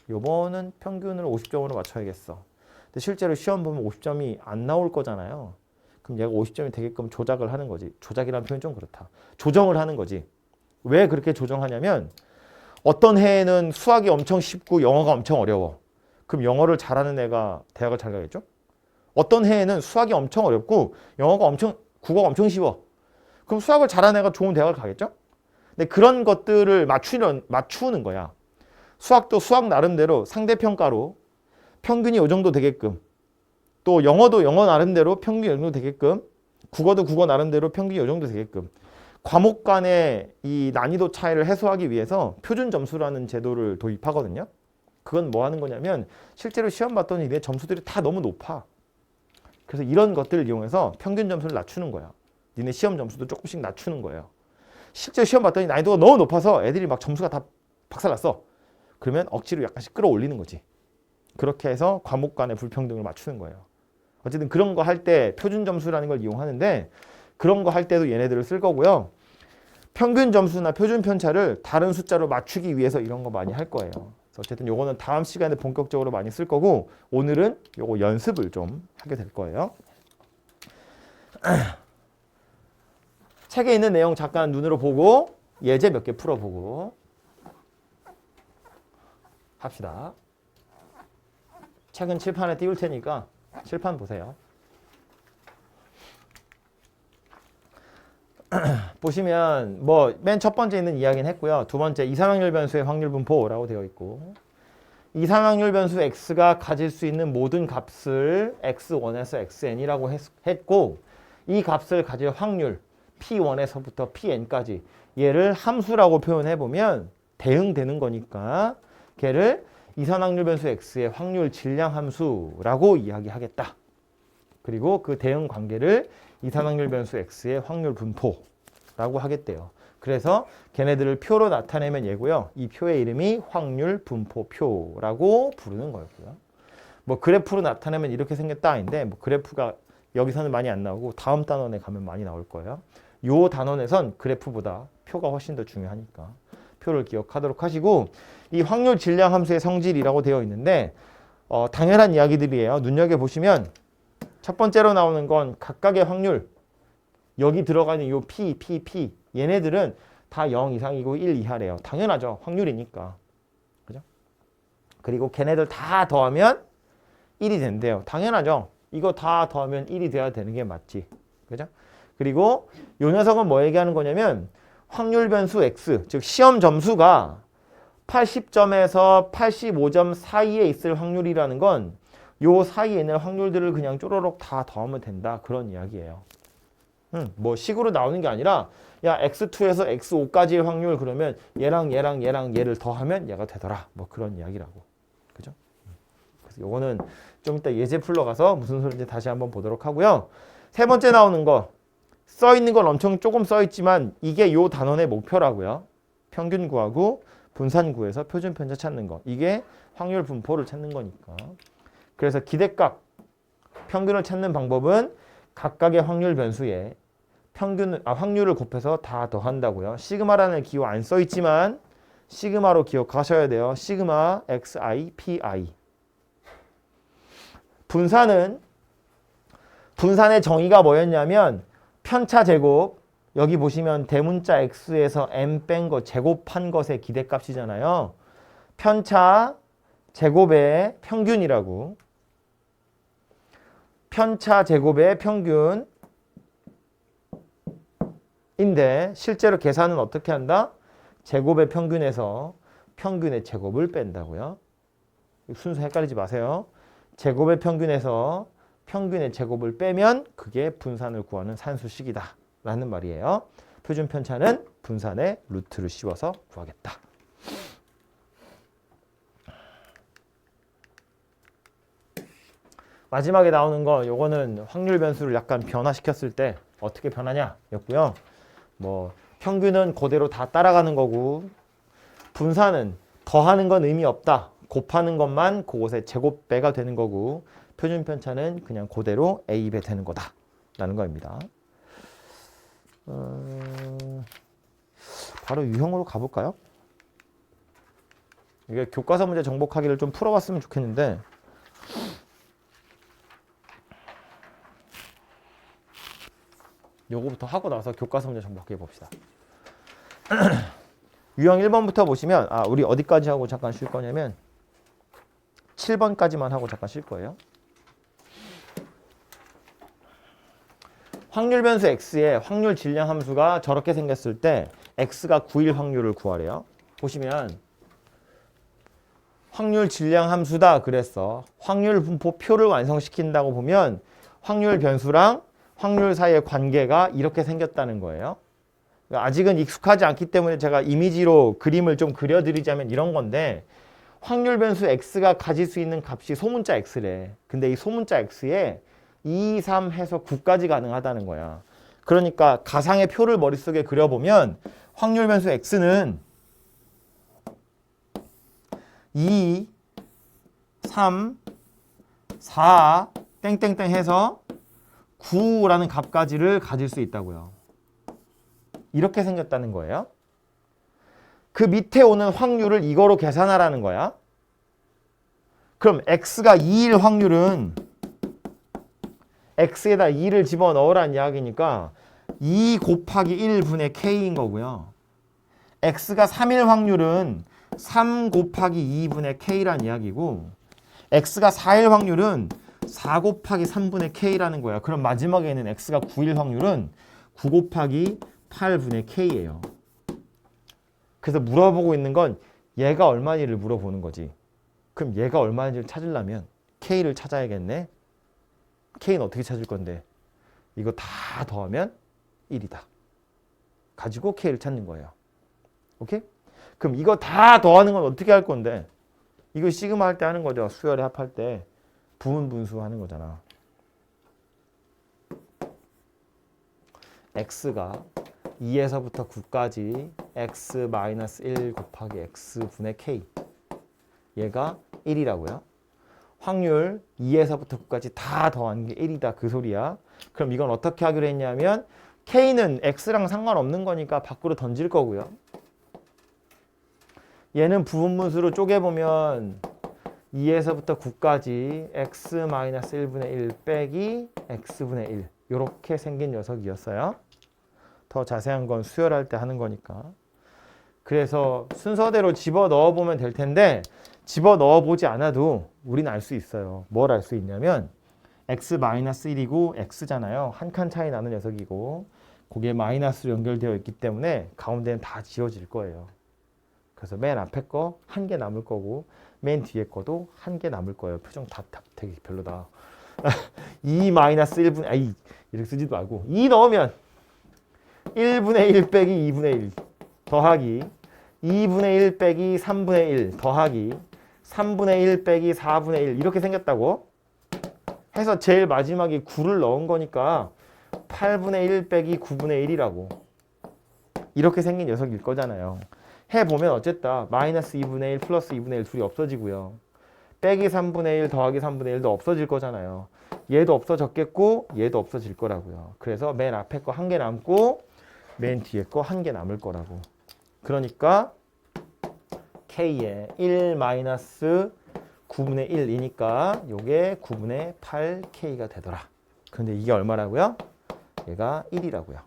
요번은 평균을 50점으로 맞춰야겠어. 근데 실제로 시험 보면 50점이 안 나올 거잖아요. 그럼 얘가 50점이 되게끔 조작을 하는 거지. 조작이라는 표현 좀 그렇다. 조정을 하는 거지. 왜 그렇게 조정하냐면 어떤 해에는 수학이 엄청 쉽고 영어가 엄청 어려워. 그럼 영어를 잘하는 애가 대학을 잘 가겠죠? 어떤 해에는 수학이 엄청 어렵고 국어가 엄청 쉬워. 그럼 수학을 잘하는 애가 좋은 대학을 가겠죠? 근데 그런 것들을 맞추는 거야. 수학도 수학 나름대로 상대평가로 평균이 요 정도 되게끔, 또 영어도 영어 나름대로 평균이 요 정도 되게끔, 국어도 국어 나름대로 평균이 요 정도 되게끔 과목 간의 이 난이도 차이를 해소하기 위해서 표준 점수라는 제도를 도입하거든요. 그건 뭐 하는 거냐면 실제로 시험 봤더니 내 점수들이 다 너무 높아. 그래서 이런 것들을 이용해서 평균 점수를 낮추는 거야. 니네 시험 점수도 조금씩 낮추는 거예요. 실제 시험 봤더니 난이도가 너무 높아서 애들이 막 점수가 다 박살났어. 그러면 억지로 약간씩 끌어올리는 거지. 그렇게 해서 과목 간의 불평등을 맞추는 거예요. 어쨌든 그런 거 할 때 표준 점수라는 걸 이용하는데 그런 거 할 때도 얘네들을 쓸 거고요. 평균 점수나 표준 편차를 다른 숫자로 맞추기 위해서 이런 거 많이 할 거예요. 그래서 어쨌든 요거는 다음 시간에 본격적으로 많이 쓸 거고 오늘은 요거 연습을 좀 하게 될 거예요. 책에 있는 내용 잠깐 눈으로 보고 예제 몇 개 풀어보고 합시다. 책은 칠판에 띄울 테니까 칠판 보세요. 보시면 뭐 맨 첫 번째 있는 이야기는 했고요. 두 번째 이상확률 변수의 확률 분포라고 되어 있고, 이상확률 변수 x가 가질 수 있는 모든 값을 x1에서 xn이라고 했고, 이 값을 가질 확률 p1에서부터 pn까지 얘를 함수라고 표현해 보면 대응되는 거니까 걔를 이산확률 변수 x의 확률 질량 함수라고 이야기하겠다. 그리고 그 대응 관계를 이산확률 변수 x의 확률 분포라고 하겠대요. 그래서 걔네들을 표로 나타내면 얘고요. 이 표의 이름이 확률 분포표라고 부르는 거였고요. 뭐 그래프로 나타내면 이렇게 생겼다 아닌데, 뭐 그래프가 여기서는 많이 안 나오고 다음 단원에 가면 많이 나올 거예요. 요 단원에선 그래프보다 표가 훨씬 더 중요하니까 표를 기억하도록 하시고, 이 확률 질량 함수의 성질이라고 되어 있는데 당연한 이야기들이에요. 눈여겨보시면 첫 번째로 나오는 건 각각의 확률, 여기 들어가는 요 P, 얘네들은 다 0 이상이고 1 이하래요. 당연하죠. 확률이니까. 그죠? 그리고 걔네들 다 더하면 1이 된대요. 당연하죠. 이거 다 더하면 1이 돼야 되는 게 맞지. 그죠? 그리고 요 녀석은 뭐 얘기하는 거냐면 확률 변수 x, 즉 시험 점수가 80점에서 85점 사이에 있을 확률이라는 건 요 사이에 있는 확률들을 그냥 쪼로록 다 더하면 된다. 그런 이야기예요. 뭐 식으로 나오는 게 아니라 야 x2에서 x5까지의 확률, 그러면 얘랑 얘를 더하면 얘가 되더라. 뭐 그런 이야기라고. 그죠? 그래서 요거는 좀 이따 예제 풀러 가서 무슨 소리인지 다시 한번 보도록 하고요. 세 번째 나오는 거, 써 있는 건 엄청 조금 써 있지만 이게 요 단원의 목표라고요. 평균 구하고 분산 구해서 표준 편차 찾는 거. 이게 확률 분포를 찾는 거니까. 그래서 기대값, 평균을 찾는 방법은 각각의 확률 변수에 확률을 곱해서 다 더한다고요. 시그마라는 기호 안 써 있지만 시그마로 기억하셔야 돼요. 시그마 xi pi. 분산의 정의가 뭐였냐면 편차 제곱, 여기 보시면 대문자 x에서 m 뺀 거 제곱한 것의 기대값이잖아요. 편차 제곱의 평균이라고. 편차 제곱의 평균인데 실제로 계산은 어떻게 한다? 제곱의 평균에서 평균의 제곱을 뺀다고요. 순서 헷갈리지 마세요. 제곱의 평균에서 평균의 제곱을 빼면 그게 분산을 구하는 산수식이다 라는 말이에요. 표준 편차는 분산의 루트를 씌워서 구하겠다. 마지막에 나오는 거, 요거는 확률 변수를 약간 변화시켰을 때 어떻게 변하냐 였고요. 뭐 평균은 그대로 다 따라가는 거고, 분산은 더하는 건 의미 없다. 곱하는 것만 그곳에 제곱배가 되는 거고, 표준 편차는 그냥 그대로 A배 되는 거다 라는 거입니다. 바로 유형으로 가볼까요? 이게 교과서 문제 정복하기를 좀 풀어봤으면 좋겠는데, 요거부터 하고 나서 교과서 문제 정복해 봅시다. 유형 1번부터 보시면 우리 어디까지 하고 잠깐 쉴 거냐면 7번까지만 하고 잠깐 쉴 거예요. 확률 변수 x의 확률 질량 함수가 저렇게 생겼을 때 x가 9일 확률을 구하래요. 보시면 확률 질량 함수다 그랬어. 확률 분포표를 완성시킨다고 보면 확률 변수랑 확률 사이의 관계가 이렇게 생겼다는 거예요. 아직은 익숙하지 않기 때문에 제가 이미지로 그림을 좀 그려드리자면 이런 건데, 확률 변수 x가 가질 수 있는 값이 소문자 x래. 근데 이 소문자 x에 2, 3 해서 9까지 가능하다는 거야. 그러니까 가상의 표를 머릿속에 그려보면 확률 변수 x는 2, 3, 4 땡땡땡 해서 9라는 값까지를 가질 수 있다고요. 이렇게 생겼다는 거예요. 그 밑에 오는 확률을 이거로 계산하라는 거야. 그럼 x가 2일 확률은 x에다 2를 집어넣으라는 이야기니까 2 곱하기 1분의 k인 거고요. x가 3일 확률은 3 곱하기 2분의 k란 이야기고 x가 4일 확률은 4 곱하기 3분의 k라는 거야. 그럼 마지막에 있는 x가 9일 확률은 9 곱하기 8분의 k예요. 그래서 물어보고 있는 건 얘가 얼마인지를 물어보는 거지. 그럼 얘가 얼마인지를 찾으려면 k를 찾아야겠네. k는 어떻게 찾을 건데? 이거 다 더하면 1이다. 가지고 k를 찾는 거예요. 오케이? 그럼 이거 다 더하는 건 어떻게 할 건데? 이거 시그마 할 때 하는 거죠. 수열에 합할 때 부분 분수 하는 거잖아. x가 2에서부터 9까지 x-1 곱하기 x분의 k. 얘가 1이라고요. 확률 2에서부터 9까지 다 더한 게 1이다. 그 소리야. 그럼 이건 어떻게 하기로 했냐면 k는 x랑 상관없는 거니까 밖으로 던질 거고요. 얘는 부분분수로 쪼개보면 2에서부터 9까지 x-1분의 1 빼기 x분의 1 이렇게 생긴 녀석이었어요. 더 자세한 건 수열할 때 하는 거니까. 그래서 순서대로 집어넣어 보면 될 텐데 집어넣어 보지 않아도 우리는 알 수 있어요. 뭘 알 수 있냐면 x-1이고 x잖아요. 한 칸 차이 나는 녀석이고 그게 마이너스로 연결되어 있기 때문에 가운데는 다 지워질 거예요. 그래서 맨 앞에 거 한 개 남을 거고 맨 뒤에 거도 한 개 남을 거예요. 표정 다 되게 별로다. 2-1분의 아이 이렇게 쓰지도 말고 2 넣으면 1분의 1 빼기 2분의 1 더하기 2분의 1 빼기 3분의 1 더하기 3분의 1 빼기 4분의 1 이렇게 생겼다고 해서 제일 마지막에 9를 넣은 거니까 8분의 1 빼기 9분의 1이라고 이렇게 생긴 녀석일 거잖아요. 해보면 어쨌다. 마이너스 2분의 1 플러스 2분의 1 둘이 없어지고요. 빼기 3분의 1 더하기 3분의 1도 없어질 거잖아요. 얘도 없어졌겠고 얘도 없어질 거라고요. 그래서 맨 앞에 거 한 개 남고 맨 뒤에 거 한 개 남을 거라고. 그러니까 k에 1 마이너스 9분의 1이니까 요게 9분의 8k가 되더라. 근데 이게 얼마라고요? 얘가 1이라고요.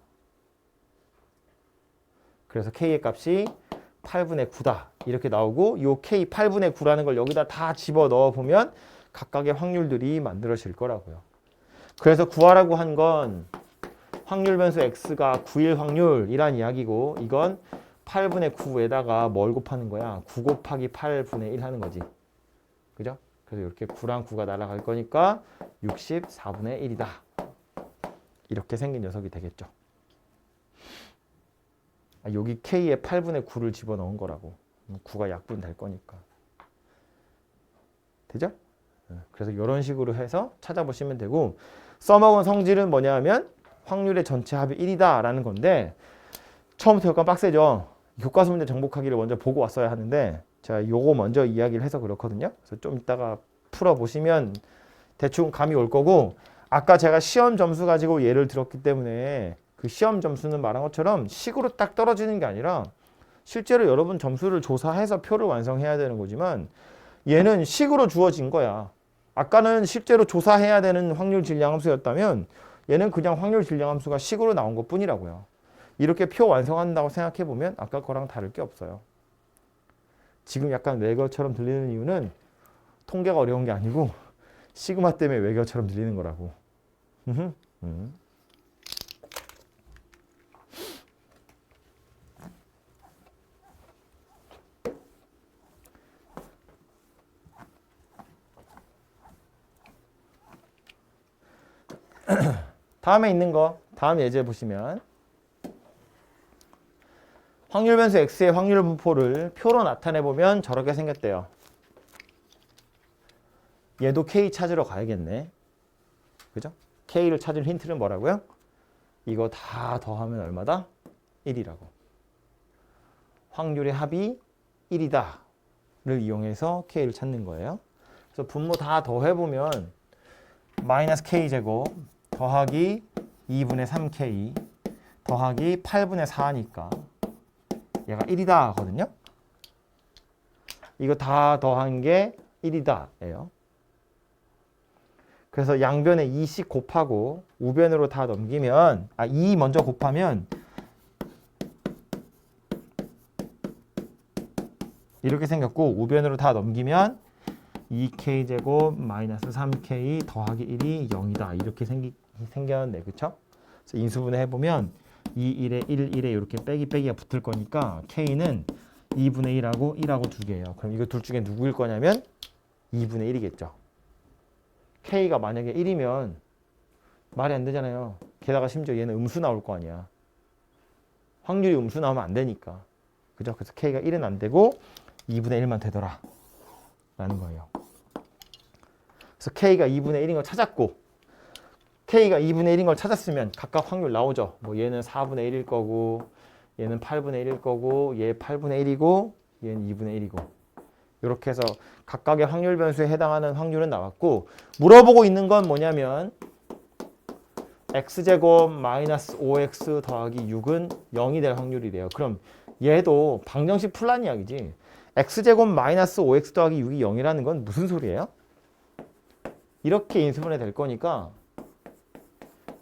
그래서 k의 값이 8분의 9다. 이렇게 나오고 요 k 8분의 9라는 걸 여기다 다 집어넣어 보면 각각의 확률들이 만들어질 거라고요. 그래서 구하라고 한 건 확률 변수 x가 9일 확률이란 이야기고 이건 8분의 9에다가 뭘 곱하는 거야? 9 곱하기 8분의 1 하는 거지. 그죠? 그래서 이렇게 9랑 9가 날아갈 거니까 64분의 1이다. 이렇게 생긴 녀석이 되겠죠. 여기 k에 8분의 9를 집어넣은 거라고. 9가 약분 될 거니까. 되죠? 그래서 이런 식으로 해서 찾아보시면 되고 써먹은 성질은 뭐냐 하면 확률의 전체 합이 1이다 라는 건데 처음부터 약간 빡세죠. 교과서 문제 정복하기를 먼저 보고 왔어야 하는데 자, 요거 먼저 이야기를 해서 그렇거든요. 그래서 좀 이따가 풀어보시면 대충 감이 올 거고 아까 제가 시험 점수 가지고 예를 들었기 때문에 그 시험 점수는 말한 것처럼 식으로 딱 떨어지는 게 아니라 실제로 여러분 점수를 조사해서 표를 완성해야 되는 거지만 얘는 식으로 주어진 거야. 아까는 실제로 조사해야 되는 확률 질량함수였다면 얘는 그냥 확률 질량함수가 식으로 나온 것 뿐이라고요. 이렇게 표 완성한다고 생각해 보면 아까 거랑 다를 게 없어요. 지금 약간 외교처럼 들리는 이유는 통계가 어려운 게 아니고 시그마 때문에 외교처럼 들리는 거라고. 다음에 있는 거 다음 예제 보시면 확률 변수 x의 확률 분포를 표로 나타내 보면 저렇게 생겼대요. 얘도 k 찾으러 가야겠네. 그죠? k를 찾을 힌트는 뭐라고요? 이거 다 더하면 얼마다? 1이라고. 확률의 합이 1이다 를 이용해서 k를 찾는 거예요. 그래서 분모 다 더해보면 마이너스 k제곱 더하기 2분의 3k 더하기 8분의 4니까 얘가 1이다 하거든요. 이거 다 더한 게 1이다 예요. 그래서 양변에 2씩 곱하고 우변으로 다 넘기면 2 먼저 곱하면 이렇게 생겼고 우변으로 다 넘기면 2k제곱 마이너스 3k 더하기 1이 0이다. 이렇게 생겼네. 그쵸? 그래서 인수분해 해보면 2, 1에 1, 1에 이렇게 빼기가 붙을 거니까 k는 2분의 1하고 1하고 두 개예요. 그럼 이거 둘 중에 누구일 거냐면 2분의 1이겠죠. k가 만약에 1이면 말이 안 되잖아요. 게다가 심지어 얘는 음수 나올 거 아니야. 확률이 음수 나오면 안 되니까. 그죠? 그래서 k가 1은 안 되고 2분의 1만 되더라. 라는 거예요. 그래서 k가 2분의 1인 걸 찾았고 k가 2분의 1인 걸 찾았으면 각각 확률 나오죠. 뭐 얘는 4분의 1일 거고 얘는 8분의 1일 거고 얘 8분의 1이고 얘는 2분의 1이고 이렇게 해서 각각의 확률 변수에 해당하는 확률은 나왔고 물어보고 있는 건 뭐냐면 x제곱 마이너스 5x 더하기 6은 0이 될 확률이래요. 그럼 얘도 방정식 풀란 이야기지. x제곱 마이너스 5x 더하기 6이 0이라는 건 무슨 소리예요? 이렇게 인수분해 될 거니까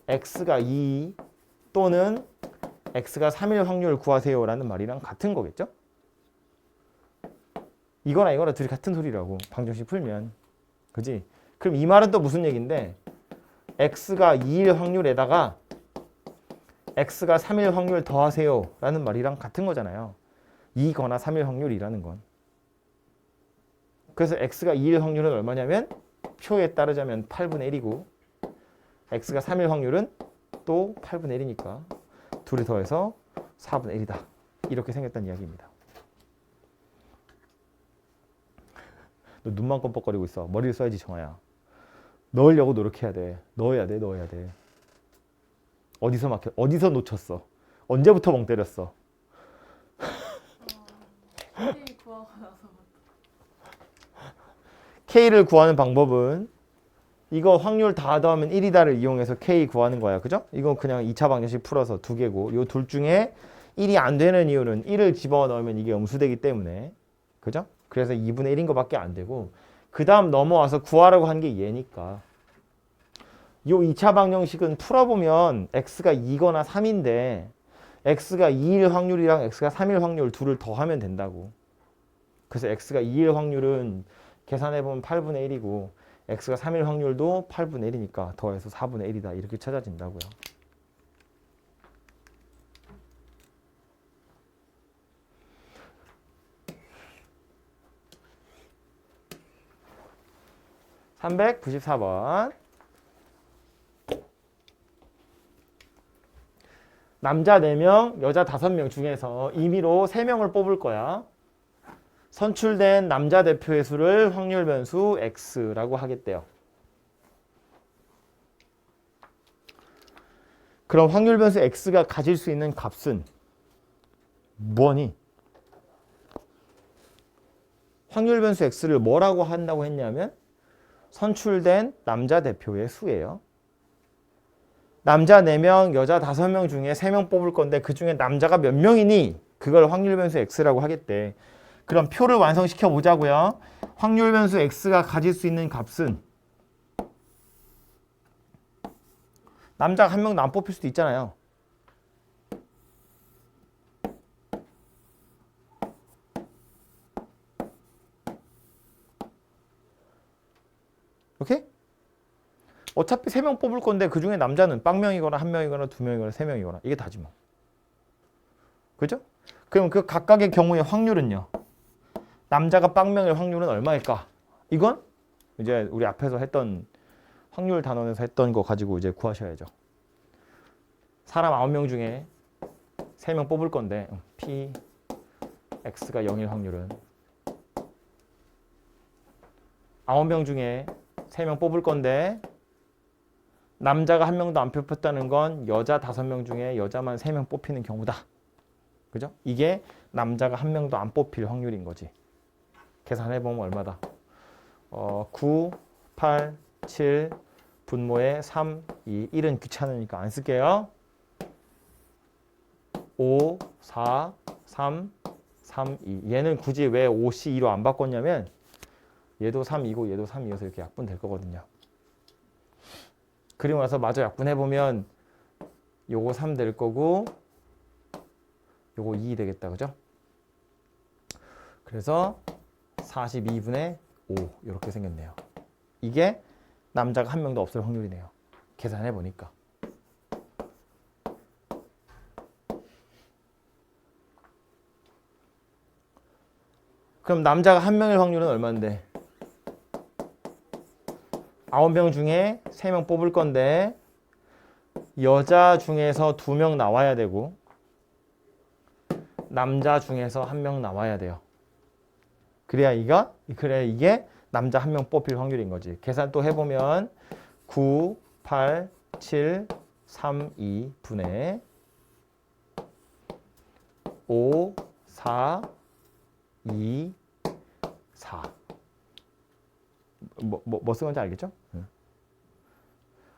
x가 2 또는 x가 3일 확률 구하세요 라는 말이랑 같은 거겠죠? 이거랑 둘이 같은 소리라고 방정식 풀면. 그지? 그럼 이 말은 또 무슨 얘기인데 x가 2일 확률에다가 x가 3일 확률 더하세요 라는 말이랑 같은 거잖아요. 2거나 3일 확률이라는 건. 그래서 x가 2일 확률은 얼마냐면 표에 따르자면 8분의 1이고 x가 3일 확률은 또 8분의 1이니까 둘이 더해서 4분의 1이다. 이렇게 생겼다는 이야기입니다. 너 눈만 껌뻑거리고 있어. 머리를 써야지 정아야. 넣으려고 노력해야 돼. 넣어야 돼. 어디서 막혀? 어디서 놓쳤어? 언제부터 멍 때렸어? K 구하고 나서 K를 구하는 방법은 이거 확률 다 더하면 1이다를 이용해서 K 구하는 거야. 그죠? 이건 그냥 2차 방정식 풀어서 두 개고 이 둘 중에 1이 안 되는 이유는 1을 집어넣으면 이게 음수되기 때문에. 그죠? 그래서 2분의 1인 것밖에 안 되고 그 다음 넘어와서 구하라고 한 게 얘니까 이 2차 방정식은 풀어보면 x가 2거나 3인데 x가 2일 확률이랑 x가 3일 확률 둘을 더하면 된다고. 그래서 x가 2일 확률은 계산해보면 8분의 1이고 x가 3일 확률도 8분의 1이니까 더해서 4분의 1이다. 이렇게 찾아진다고요. (394번) 남자 4명, 여자 5명 중에서 임의로 3명을 뽑을 거야. 선출된 남자 대표의 수를 확률 변수 x라고 하겠대요. 그럼 확률 변수 x가 가질 수 있는 값은 뭐니? 확률 변수 x를 뭐라고 한다고 했냐면 선출된 남자 대표의 수예요. 남자 4명, 여자 5명 중에 3명 뽑을 건데 그 중에 남자가 몇 명이니? 그걸 확률 변수 x라고 하겠대. 그럼 표를 완성시켜 보자고요. 확률 변수 x가 가질 수 있는 값은 남자가 한 명도 안 뽑힐 수도 있잖아요. 오케이? 어차피 3명 뽑을 건데 그 중에 남자는 빵명이거나 1명이거나 2명이거나 3명이거나 이게 다지 뭐. 그죠? 그럼 그 각각의 경우의 확률은요. 남자가 빵명일 확률은 얼마일까? 이건 이제 우리 앞에서 했던 확률 단원에서 했던 거 가지고 이제 구하셔야죠. 사람 9명 중에 3명 뽑을 건데 P X가 0일 확률은 9명 중에 3명 뽑을 건데 남자가 1명도 안 뽑혔다는 건 여자 5명 중에 여자만 3명 뽑히는 경우다. 그죠? 이게 남자가 1명도 안 뽑힐 확률인 거지. 계산해보면 얼마다? 9, 8, 7, 분모에 3, 2, 1은 귀찮으니까 안 쓸게요. 5, 4, 3, 3, 2. 얘는 굳이 왜 5시 2로 안 바꿨냐면 얘도 3이고 얘도 3이어서 이렇게 약분될 거거든요. 그리고 나서 마저 약분해보면 요거 3 될 거고 요거 2 되겠다. 그죠? 그래서 42분의 5 이렇게 생겼네요. 이게 남자가 한 명도 없을 확률이네요. 계산해 보니까. 그럼 남자가 한 명일 확률은 얼마인데? 9명 중에 3명 뽑을 건데 여자 중에서 2명 나와야 되고 남자 중에서 1명 나와야 돼요. 그래야 이게 남자 1명 뽑힐 확률인 거지. 계산 또 해보면 9, 8, 7, 3, 2 분의 5, 4, 2, 4. 뭐 쓴 건지 알겠죠?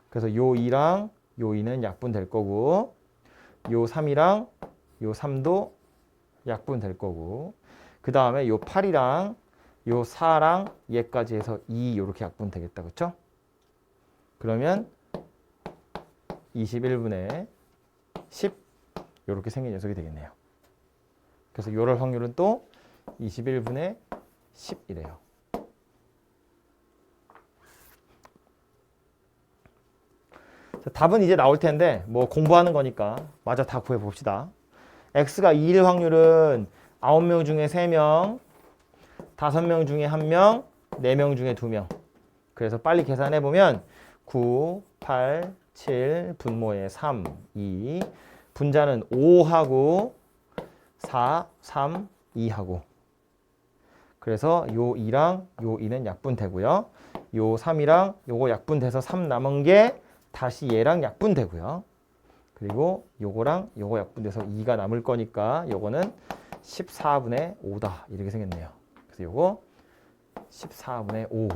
그래서 요 2랑 요 2는 약분 될 거고 요 3이랑 요 3도 약분 될 거고 그 다음에 요 8이랑 요 4랑 얘까지 해서 2 요렇게 약분 되겠다. 그쵸? 그러면 21분의 10 요렇게 생긴 녀석이 되겠네요. 그래서 요럴 확률은 또 21분의 10이래요. 답은 이제 나올 텐데 뭐 공부하는 거니까 마저 다 구해 봅시다. x가 2일 확률은 9명 중에 3명, 5명 중에 1명, 4명 중에 2명. 그래서 빨리 계산해 보면 9, 8, 7 분모에 3, 2 분자는 5하고 4, 3, 2하고 그래서 요 2랑 요 2는 약분되고요. 요 3이랑 요거 약분돼서 3 남은 게 다시 얘랑 약분되고요. 그리고 요거랑 요거 약분돼서 2가 남을 거니까 요거는 14분의 5다. 이렇게 생겼네요. 그래서 요거 14분의 5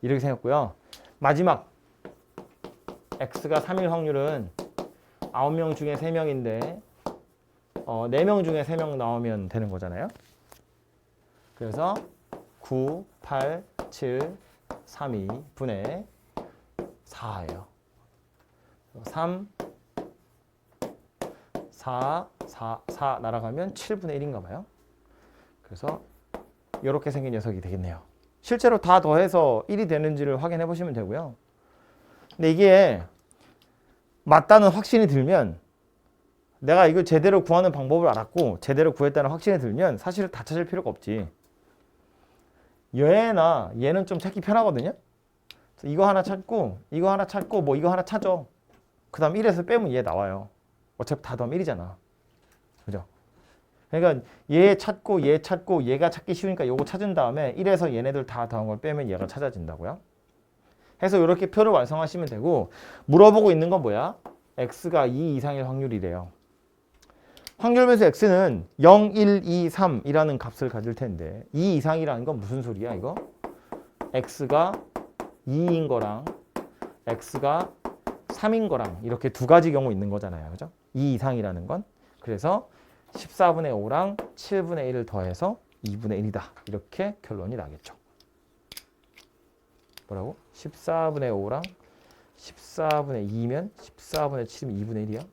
이렇게 생겼고요. 마지막 x가 3일 확률은 9명 중에 3명인데 4명 중에 3명 나오면 되는 거잖아요. 그래서 9, 8, 7, 3, 2 분의 4예요. 3, 4, 4 날아가면 7분의 1인가 봐요. 그래서 이렇게 생긴 녀석이 되겠네요. 실제로 다 더해서 1이 되는지를 확인해 보시면 되고요. 근데 이게 맞다는 확신이 들면 내가 이걸 제대로 구하는 방법을 알았고 제대로 구했다는 확신이 들면 사실 다 찾을 필요가 없지. 얘나 얘는 좀 찾기 편하거든요. 이거 하나 찾고 이거 하나 찾고 뭐 이거 하나 찾아. 그 다음 1에서 빼면 얘 나와요. 어차피 다 더하면 1이잖아. 그죠? 그러니까 얘 찾고 얘가 찾기 쉬우니까 요거 찾은 다음에 1에서 얘네들 다 더한 걸 빼면 얘가 찾아진다고요. 해서 이렇게 표를 완성하시면 되고 물어보고 있는 건 뭐야? x가 2 이상일 확률이래요. 확률변수 x는 0, 1, 2, 3이라는 값을 가질 텐데 2 이상이라는 건 무슨 소리야 이거? x가 2인 거랑 x가 3인 거랑 이렇게 두 가지 경우 있는 거잖아요. 그죠? 2 이상이라는 건. 그래서 14분의 5랑 7분의 1을 더해서 2분의 1이다. 이렇게 결론이 나겠죠. 뭐라고? 14분의 5랑 14분의 2면 14분의 7이면 2분의 1이야?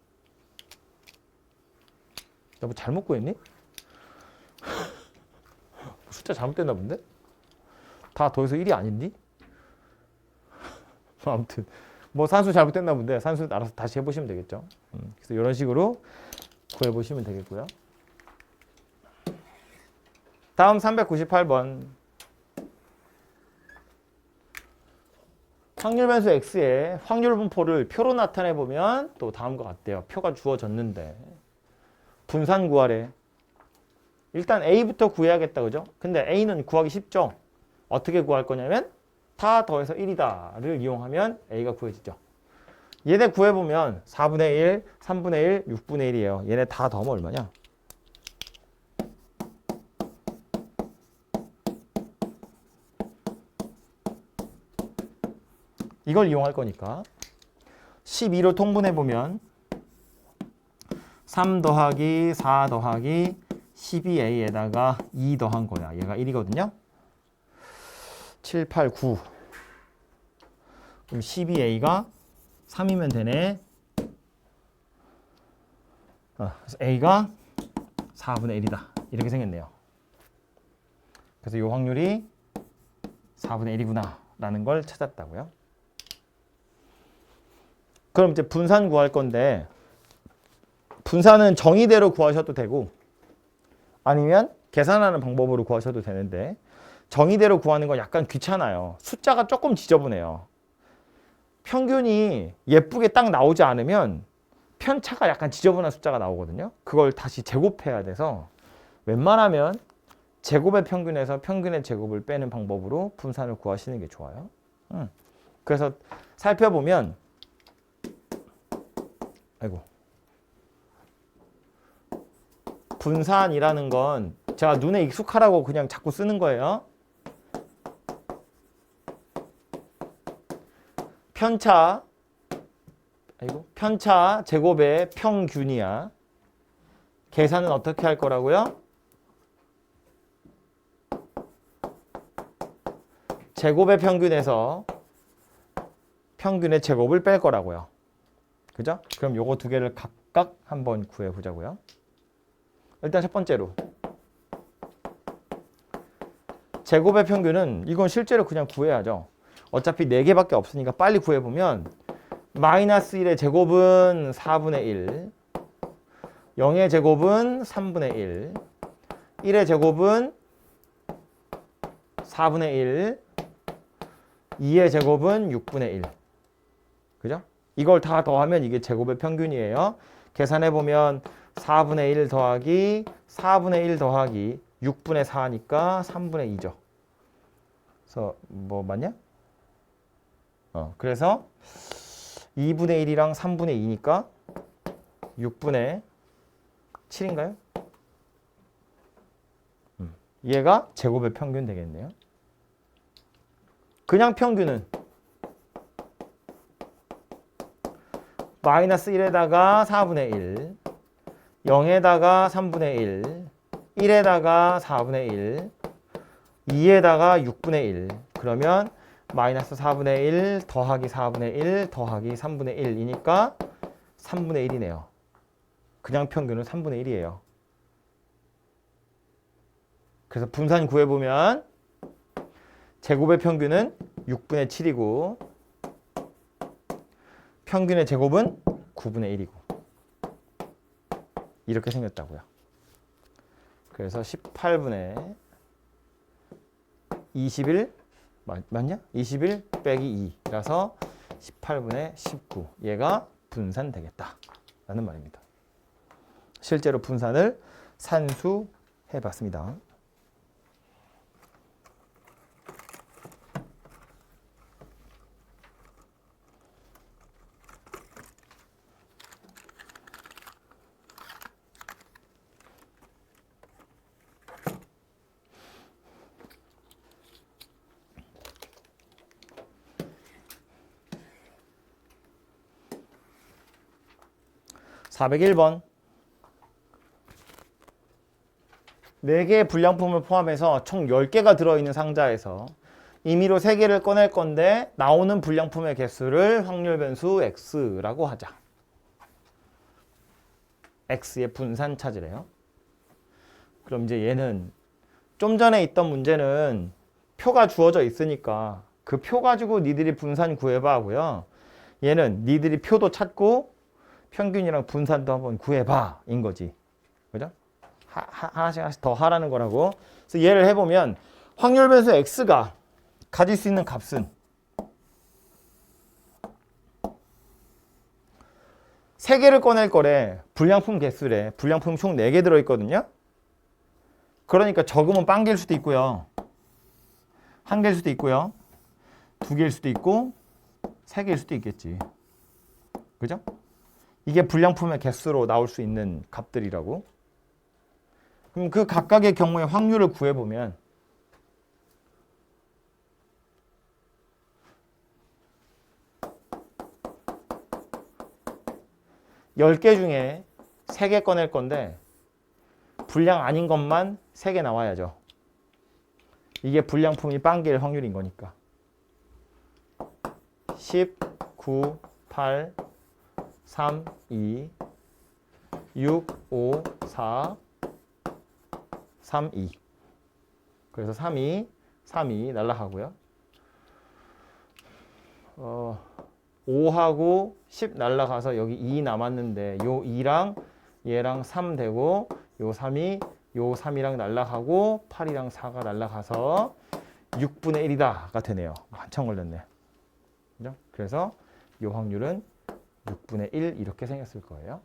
나 뭐 잘못 구했니? 숫자 잘못됐나 본데? 다 더해서 1이 아닌디? 아무튼 뭐 산수 잘못됐나 본데 산수 알아서 다시 해보시면 되겠죠. 그래서 이런 식으로 구해보시면 되겠고요. 다음 398번 확률변수 x의 확률 분포를 표로 나타내 보면 또 다음과 같대요. 표가 주어졌는데 분산 구하래. 일단 a부터 구해야겠다. 그죠? 근데 a는 구하기 쉽죠. 어떻게 구할 거냐면 다 더해서 1이다를 이용하면 a가 구해지죠. 얘네 구해보면 4분의 1, 3분의 1, 6분의 1이에요. 얘네 다 더하면 얼마냐? 이걸 이용할 거니까 12로 통분해보면 3 더하기 4 더하기 12a에다가 2 더한 거야. 얘가 1이거든요. 7, 8, 9 그럼 12a가 3이면 되네. 그래서 a가 4분의 1이다. 이렇게 생겼네요. 그래서 이 확률이 4분의 1이구나 라는 걸 찾았다고요. 그럼 이제 분산 구할 건데 분산은 정의대로 구하셔도 되고 아니면 계산하는 방법으로 구하셔도 되는데 정의대로 구하는 건 약간 귀찮아요. 숫자가 조금 지저분해요. 평균이 예쁘게 딱 나오지 않으면 편차가 약간 지저분한 숫자가 나오거든요. 그걸 다시 제곱해야 돼서 웬만하면 제곱의 평균에서 평균의 제곱을 빼는 방법으로 분산을 구하시는 게 좋아요. 그래서 살펴보면 분산이라는 건 제가 눈에 익숙하라고 그냥 자꾸 쓰는 거예요. 편차 제곱의 평균이야. 계산은 어떻게 할 거라고요? 제곱의 평균에서 평균의 제곱을 뺄 거라고요. 그죠? 그럼 요거 두 개를 각각 한번 구해 보자고요. 일단 첫 번째로 제곱의 평균은 이건 실제로 그냥 구해야죠. 어차피 4개밖에 없으니까 빨리 구해보면 마이너스 1의 제곱은 4분의 1, 0의 제곱은 3분의 1, 1의 제곱은 4분의 1, 2의 제곱은 6분의 1. 그죠? 이걸 다 더하면 이게 제곱의 평균이에요. 계산해보면 4분의 1 더하기 4분의 1 더하기 6분의 4니까 3분의 2죠. 그래서 뭐 맞냐? 그래서 2분의 1이랑 3분의 2니까 6분의 7인가요? 얘가 제곱의 평균 되겠네요. 그냥 평균은 마이너스 1에다가 4분의 1, 0에다가 3분의 1, 1에다가 4분의 1, 2에다가 6분의 1. 그러면 마이너스 4분의 1 더하기 4분의 1 더하기 3분의 1이니까 3분의 1이네요. 그냥 평균은 3분의 1이에요. 그래서 분산 구해보면 제곱의 평균은 6분의 7이고 평균의 제곱은 9분의 1이고 이렇게 생겼다고요. 그래서 18분의 21 맞냐? 21 빼기 2라서 18분의 19 얘가 분산되겠다 라는 말입니다. 실제로 분산을 산수해 봤습니다. (401번) 4개의 불량품을 포함해서 총 10개가 들어있는 상자에서 임의로 3개를 꺼낼 건데 나오는 불량품의 개수를 확률 변수 x라고 하자. x의 분산 찾으래요. 그럼 이제 얘는 좀 전에 있던 문제는 표가 주어져 있으니까 그 표 가지고 니들이 분산 구해봐 하고요. 얘는 니들이 표도 찾고 평균이랑 분산도 한번 구해봐 인 거지. 그죠? 하나씩 더 하라는 거라고. 그래서 얘를 해보면 확률 변수 x가 가질 수 있는 값은 3개를 꺼낼 거래. 불량품 개수래. 불량품 총 4개 들어있거든요. 그러니까 적으면 빵개일 수도 있고요. 1개일 수도 있고요. 2개일 수도 있고 3개일 수도 있겠지. 그죠? 이게 불량품의 개수로 나올 수 있는 값들이라고. 그럼 그 각각의 경우에 확률을 구해보면 (10개) 중에 3개 꺼낼 건데 불량 아닌 것만 3개 나와야죠. 이게 불량품이 빵개일 확률인 거니까. 10, 9, 8, 3, 2, 6, 5, 4, 3, 2. 그래서 3이 날라가고요. 5하고 10 날라가서 여기 2 남았는데 요 2랑 얘랑 3 되고 요 3이 요 3이랑 날라가고 8이랑 4가 날라가서 6분의 1이다가 되네요. 한참 걸렸네. 그죠? 그래서 요 확률은 6분의 1 이렇게 생겼을 거예요.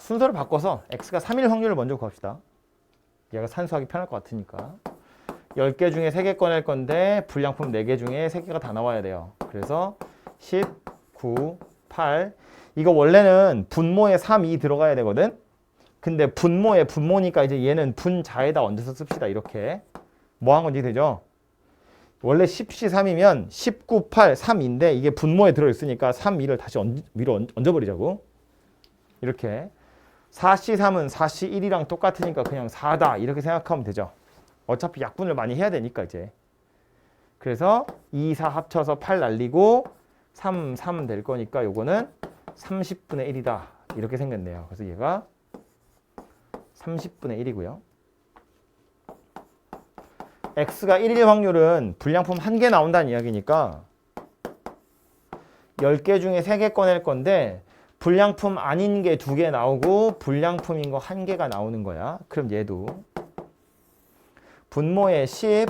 순서를 바꿔서 x가 3일 확률을 먼저 구합시다. 얘가 산수하기 편할 것 같으니까. 10개 중에 3개 꺼낼 건데 불량품 4개 중에 3개가 다 나와야 돼요. 그래서 10, 9, 8. 이거 원래는 분모에 3, 2 들어가야 되거든. 근데 분모에 분모니까 이제 얘는 분자에다 얹어서 씁시다. 이렇게. 뭐 한 건지 되죠? 원래 10C 3이면 19, 8, 3인데 이게 분모에 들어있으니까 3, 2를 다시 위로 얹어버리자고. 이렇게. 4C 3은 4C 1이랑 똑같으니까 그냥 4다. 이렇게 생각하면 되죠. 어차피 약분을 많이 해야 되니까 이제. 그래서 2, 4 합쳐서 8 날리고 3, 3 될 거니까 요거는 30분의 1이다. 이렇게 생겼네요. 그래서 얘가 30분의 1이고요. x가 1일 확률은 불량품 1개 나온다는 이야기니까 10개 중에 3개 꺼낼 건데 불량품 아닌 게 2개 나오고 불량품인 거 1개가 나오는 거야. 그럼 얘도 분모에 10,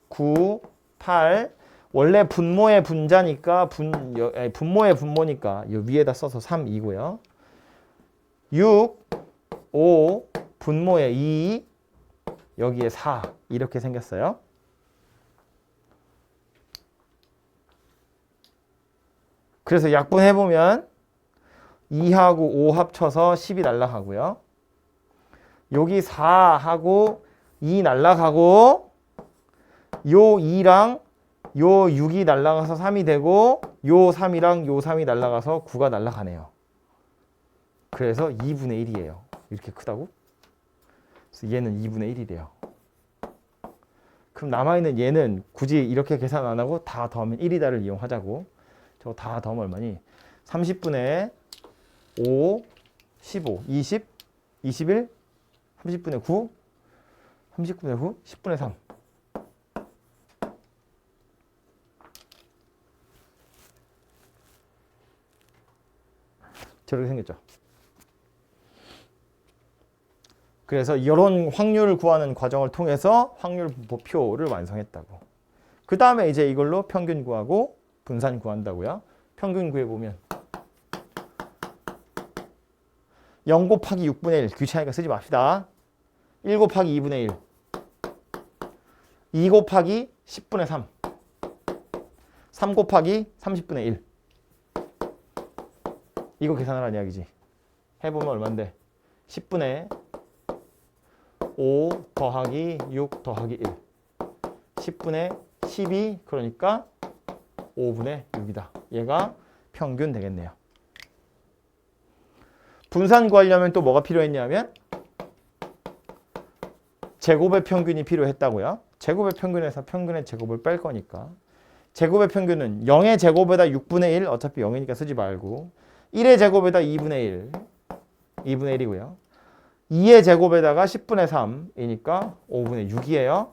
9, 8 원래 분모의 분자니까 분모의 분모니까 이 위에다 써서 3, 2고요. 6, 5 분모에 2 여기에 4 이렇게 생겼어요. 그래서 약분해보면 2하고 5 합쳐서 10이 날라가고요. 여기 4하고 2 날라가고 요 2랑 요 6이 날라가서 3이 되고 요 3이랑 요 3이 날라가서 9가 날라가네요. 그래서 2분의 1이에요. 이렇게 크다고? 그래서 얘는 2분의 1이 돼요. 그럼 남아있는 얘는 굳이 이렇게 계산 안 하고 다 더하면 1이다를 이용하자고. 저거 다 더하면 얼마니? 30분의 5, 15, 20, 21, 30분의 9, 30분의 9, 10분의 3. 저렇게 생겼죠. 그래서 이런 확률을 구하는 과정을 통해서 확률 분포표를 완성했다고. 그 다음에 이제 이걸로 평균 구하고 분산 구한다고요. 평균 구해보면 0 곱하기 6분의 1 귀찮으니까 쓰지 맙시다. 1 곱하기 2분의 1 2 곱하기 10분의 3 3 곱하기 30분의 1 이거 계산하라는 이야기지. 해보면 얼만데 10분의 5 더하기 6 더하기 1 10분의 12 그러니까 5분의 6이다. 얘가 평균 되겠네요. 분산 구하려면 또 뭐가 필요했냐면 제곱의 평균이 필요했다고요. 제곱의 평균에서 평균의 제곱을 뺄 거니까 제곱의 평균은 0의 제곱에다 6분의 1 어차피 0이니까 쓰지 말고 1의 제곱에다 2분의 1 2분의 1이고요. 2의 제곱에다가 10분의 3이니까 5분의 6이에요.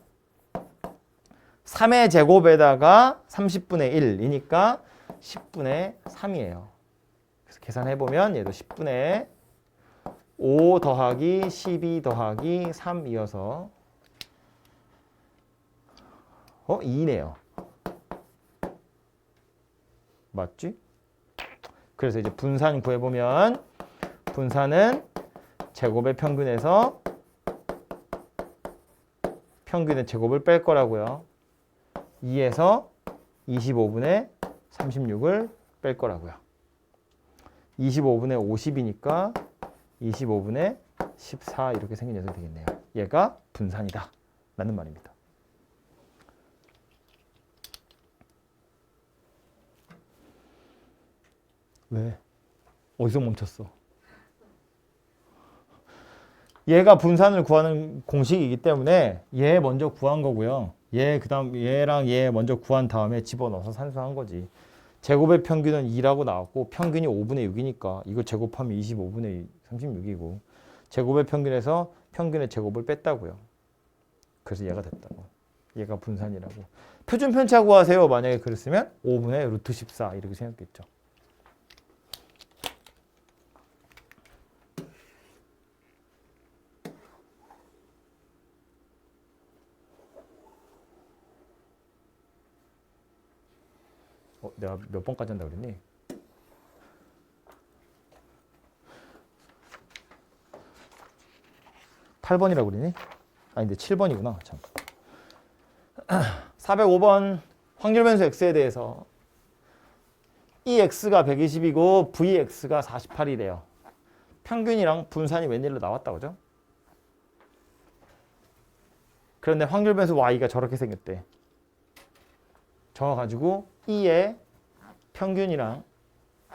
3의 제곱에다가 30분의 1이니까 10분의 3이에요. 그래서 계산해보면 얘도 10분의 5 더하기 12 더하기 3이어서 2네요. 맞지? 그래서 이제 분산 구해보면 분산은 제곱의 평균에서 평균의 제곱을 뺄 거라고요. 2에서 25분의 36을 뺄 거라고요. 25분의 50이니까 25분의 14 이렇게 생긴 녀석이 되겠네요. 얘가 분산이다 라는 말입니다. 왜? 어디서 멈췄어? 얘가 분산을 구하는 공식이기 때문에 얘 먼저 구한 거고요. 얘 그다음 얘랑 얘 먼저 구한 다음에 집어넣어서 산수한 거지. 제곱의 평균은 2라고 나왔고 평균이 5분의 6이니까 이거 제곱하면 25분의 36이고 제곱의 평균에서 평균의 제곱을 뺐다고요. 그래서 얘가 됐다고. 얘가 분산이라고. 표준 편차 구하세요. 만약에 그랬으면 5분의 루트 14 이렇게 생각했죠. 내가 몇 번까지 한다고 그랬니? (8번이라고) 그러니? 아닌데 7번이구나. 참. 405번 확률 변수 x에 대해서 이 x가 120이고 vx가 48이래요. 평균이랑 분산이 웬일로 나왔다 그죠? 그런데 확률 변수 y가 저렇게 생겼대. 저거 가지고 e의 평균이랑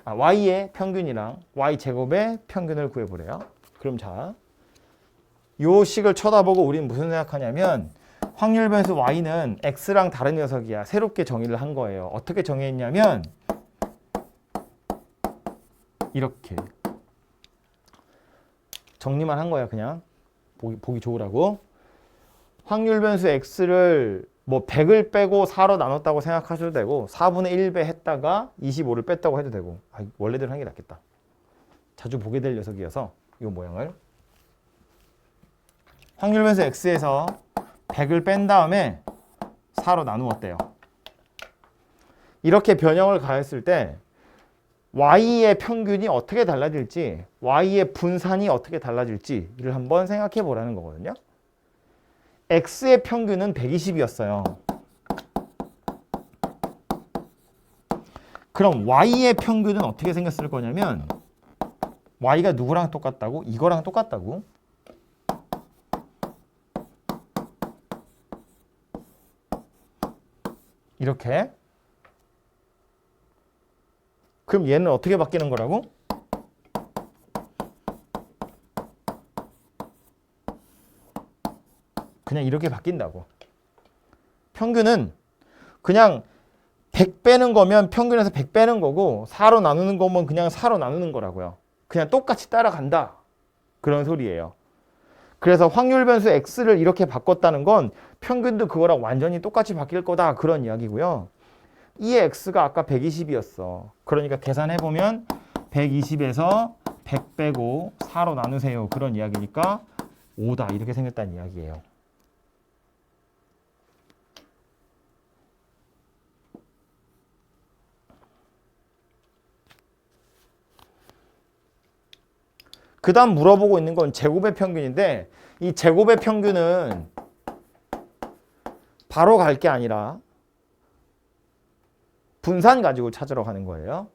y의 평균이랑 y 제곱의 평균을 구해보래요. 그럼 자, 요 식을 쳐다보고 우리는 무슨 생각하냐면 확률 변수 y는 x랑 다른 녀석이야. 새롭게 정의를 한 거예요. 어떻게 정의했냐면 이렇게 정리만 한 거야. 그냥 보기 좋으라고. 확률 변수 x를 뭐 100을 빼고 4로 나눴다고 생각하셔도 되고 4분의 1배 했다가 25를 뺐다고 해도 되고 원래대로 하는 게 낫겠다. 자주 보게 될 녀석이어서 이 모양을 확률 변수 x에서 100을 뺀 다음에 4로 나누었대요. 이렇게 변형을 가했을 때 y의 평균이 어떻게 달라질지 y의 분산이 어떻게 달라질지를 한번 생각해 보라는 거거든요. x의 평균은 120이었어요. 그럼 y의 평균은 어떻게 생겼을 거냐면 y가 누구랑 똑같다고? 이거랑 똑같다고. 이렇게. 그럼 얘는 어떻게 바뀌는 거라고? 그냥 이렇게 바뀐다고. 평균은 그냥 100 빼는 거면 평균에서 100 빼는 거고 4로 나누는 거면 그냥 4로 나누는 거라고요. 그냥 똑같이 따라간다. 그런 소리예요. 그래서 확률 변수 x를 이렇게 바꿨다는 건 평균도 그거랑 완전히 똑같이 바뀔 거다. 그런 이야기고요. 이 x가 아까 120이었어. 그러니까 계산해보면 120에서 100 빼고 4로 나누세요. 그런 이야기니까 5다. 이렇게 생겼다는 이야기예요. 그 다음 물어보고 있는 건 제곱의 평균인데 이 제곱의 평균은 바로 갈 게 아니라 분산 가지고 찾으러 가는 거예요.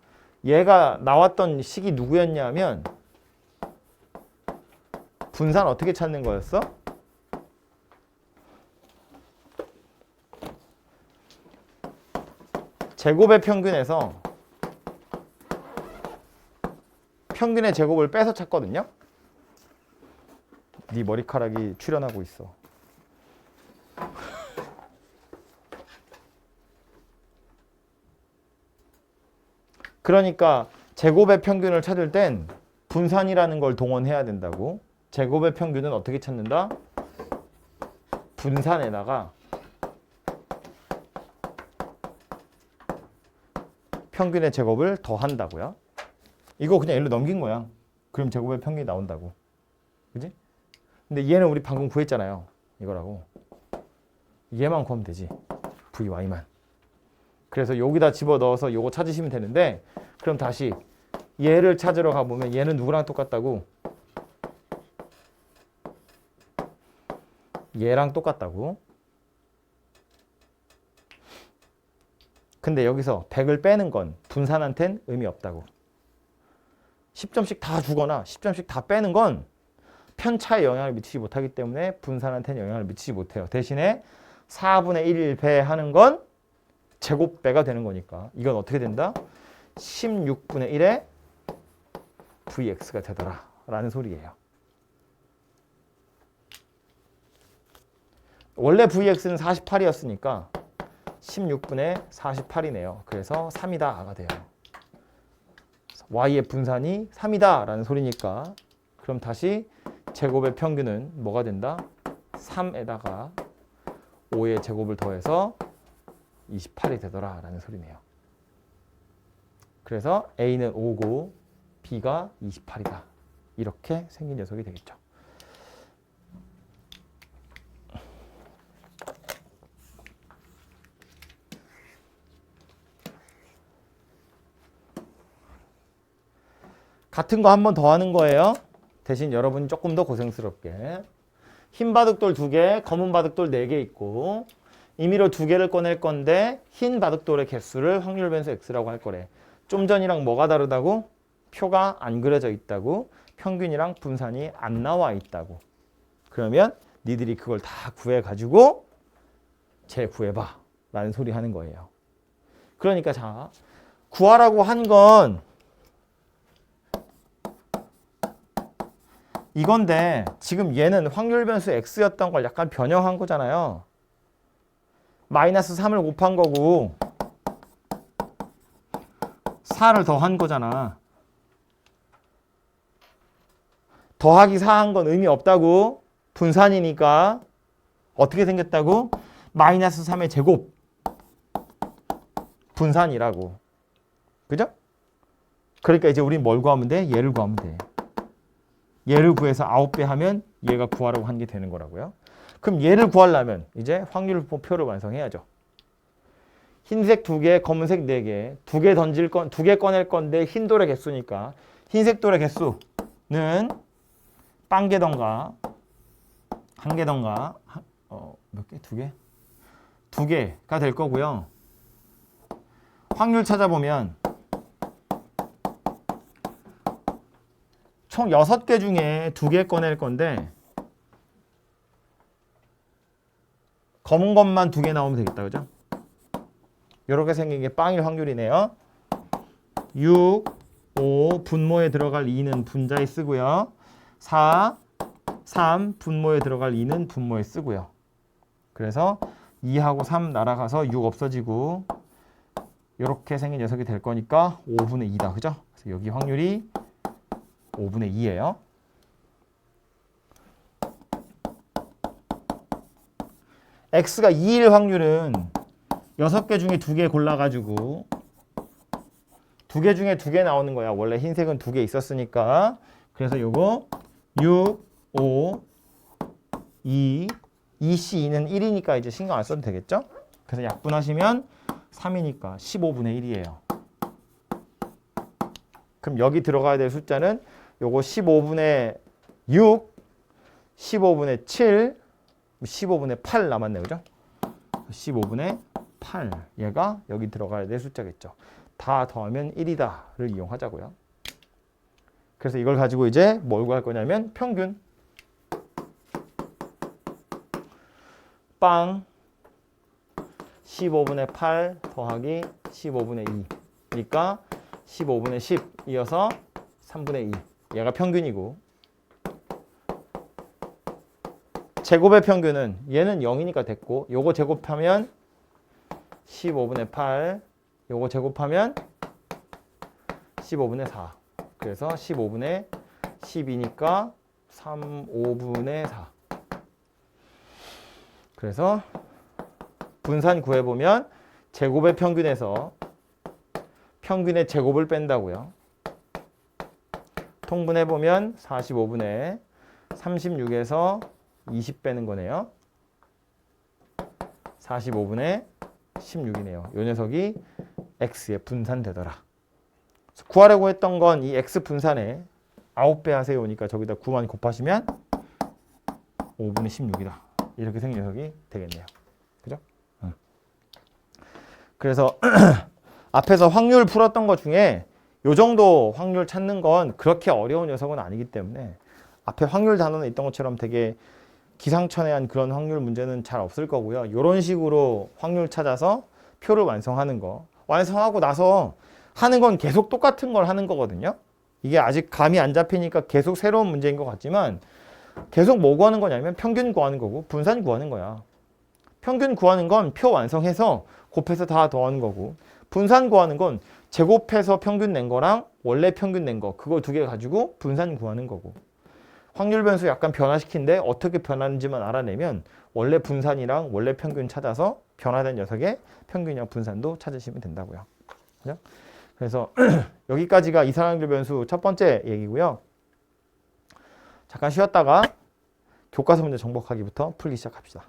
얘가 나왔던 식이 누구였냐면 분산 어떻게 찾는 거였어? 제곱의 평균에서 평균의 제곱을 빼서 찾거든요. 네 머리카락이 출현하고 있어. 그러니까 제곱의 평균을 찾을 땐 분산이라는 걸 동원해야 된다고. 제곱의 평균은 어떻게 찾는다? 분산에다가 평균의 제곱을 더한다고요. 이거 그냥 일로 넘긴 거야. 그럼 제곱의 평균이 나온다고. 그지? 근데 얘는 우리 방금 구했잖아요. 이거라고. 얘만 구하면 되지. vy만. 그래서 여기다 집어넣어서 요거 찾으시면 되는데 그럼 다시 얘를 찾으러 가보면 얘는 누구랑 똑같다고? 얘랑 똑같다고. 근데 여기서 100을 빼는 건 분산한텐 의미 없다고. 10점씩 다 주거나 10점씩 다 빼는 건 편차에 영향을 미치지 못하기 때문에 분산한테는 영향을 미치지 못해요. 대신에 4분의 1배 하는 건 제곱배가 되는 거니까 이건 어떻게 된다? 16분의 1의 vx가 되더라 라는 소리예요. 원래 vx는 48이었으니까 16분의 48이네요. 그래서 3이다가 돼요. y의 분산이 3이다 라는 소리니까 그럼 다시 제곱의 평균은 뭐가 된다? 3에다가 5의 제곱을 더해서 28이 되더라 라는 소리네요. 그래서 A는 5고 B가 28이다. 이렇게 생긴 녀석이 되겠죠. 같은 거 한 번 더 하는 거예요. 대신 여러분이 조금 더 고생스럽게. 흰 바둑돌 2개, 검은 바둑돌 4개 있고 임의로 2개를 꺼낼 건데 흰 바둑돌의 개수를 확률 변수 x라고 할 거래. 좀 전이랑 뭐가 다르다고? 표가 안 그려져 있다고. 평균이랑 분산이 안 나와 있다고. 그러면 니들이 그걸 다 구해가지고 쟤 구해봐 라는 소리 하는 거예요. 그러니까 자, 구하라고 한 건 이건데 지금 얘는 확률 변수 x였던 걸 약간 변형한 거잖아요. 마이너스 3을 곱한 거고 4를 더한 거잖아. 더하기 4한 건 의미 없다고. 분산이니까 어떻게 생겼다고? 마이너스 3의 제곱 분산이라고. 그죠? 그러니까 이제 우린 뭘 구하면 돼? 얘를 구하면 돼. 얘를 구해서 9배 하면 얘가 구하라고 한 게 되는 거라고요. 그럼 얘를 구하려면 이제 확률표를 완성해야죠. 흰색 2개, 검은색 4개, 2개 던질 건, 2개 꺼낼 건데 흰 돌의 개수니까 흰색 돌의 개수는 빵개던가 한 개던가 몇 개? 2개? 2개가 될 거고요. 확률 찾아보면 총 6개 중에 2개 꺼낼 건데 검은 것만 2개 나오면 되겠다. 그죠? 이렇게 생긴 게 빵일 확률이네요. 6, 5 분모에 들어갈 2는 분자에 쓰고요. 4, 3 분모에 들어갈 2는 분모에 쓰고요. 그래서 2하고 3 날아가서 6 없어지고 이렇게 생긴 녀석이 될 거니까 5분의 2다. 그죠? 그래서 여기 확률이 5분의 2예요. x가 2일 확률은 6개 중에 2개 골라가지고 2개 중에 2개 나오는 거야. 원래 흰색은 2개 있었으니까. 그래서 요거 6, 5, 2, 2C2는 1이니까 이제 신경 안 써도 되겠죠? 그래서 약분하시면 3이니까 15분의 1이에요. 그럼 여기 들어가야 될 숫자는 요거 15분의 6, 15분의 7, 15분의 8 남았네. 그죠? 15분의 8. 얘가 여기 들어가야 될 숫자겠죠. 다 더하면 1이다를 이용하자고요. 그래서 이걸 가지고 이제 뭘 구할 거냐면 평균. 빵 15분의 8 더하기 15분의 2니까 15분의 10 이어서 3분의 2. 얘가 평균이고 제곱의 평균은 얘는 0이니까 됐고 요거 제곱하면 15분의 8 요거 제곱하면 15분의 4. 그래서 15분의 10이니까 5분의 4. 그래서 분산 구해보면 제곱의 평균에서 평균의 제곱을 뺀다고요. 통분해보면 45분의 36에서 20 빼는 거네요. 45분의 16이네요. 이 녀석이 x에 분산되더라. 구하려고 했던 건 이 x 분산에 9배 하세요니까 저기다 9만 곱하시면 5분의 16이다. 이렇게 생긴 녀석이 되겠네요. 그죠? 그래서 앞에서 확률 풀었던 것 중에 요 정도 확률 찾는 건 그렇게 어려운 녀석은 아니기 때문에 앞에 확률 단원에 있던 것처럼 되게 기상천외한 그런 확률 문제는 잘 없을 거고요. 이런 식으로 확률 찾아서 표를 완성하는 거. 완성하고 나서 하는 건 계속 똑같은 걸 하는 거거든요. 이게 아직 감이 안 잡히니까 계속 새로운 문제인 것 같지만 계속 뭐 구하는 거냐면 평균 구하는 거고 분산 구하는 거야. 평균 구하는 건 표 완성해서 곱해서 다 더하는 거고, 분산 구하는 건 제곱해서 평균 낸 거랑 원래 평균 낸 거, 그거 두 개 가지고 분산 구하는 거고, 확률 변수 약간 변화시킨데 어떻게 변하는지만 알아내면 원래 분산이랑 원래 평균 찾아서 변화된 녀석의 평균이랑 분산도 찾으시면 된다고요. 그죠? 그래서 여기까지가 이산확률 변수 첫 번째 얘기고요. 잠깐 쉬었다가 교과서 문제 정복하기부터 풀기 시작합시다.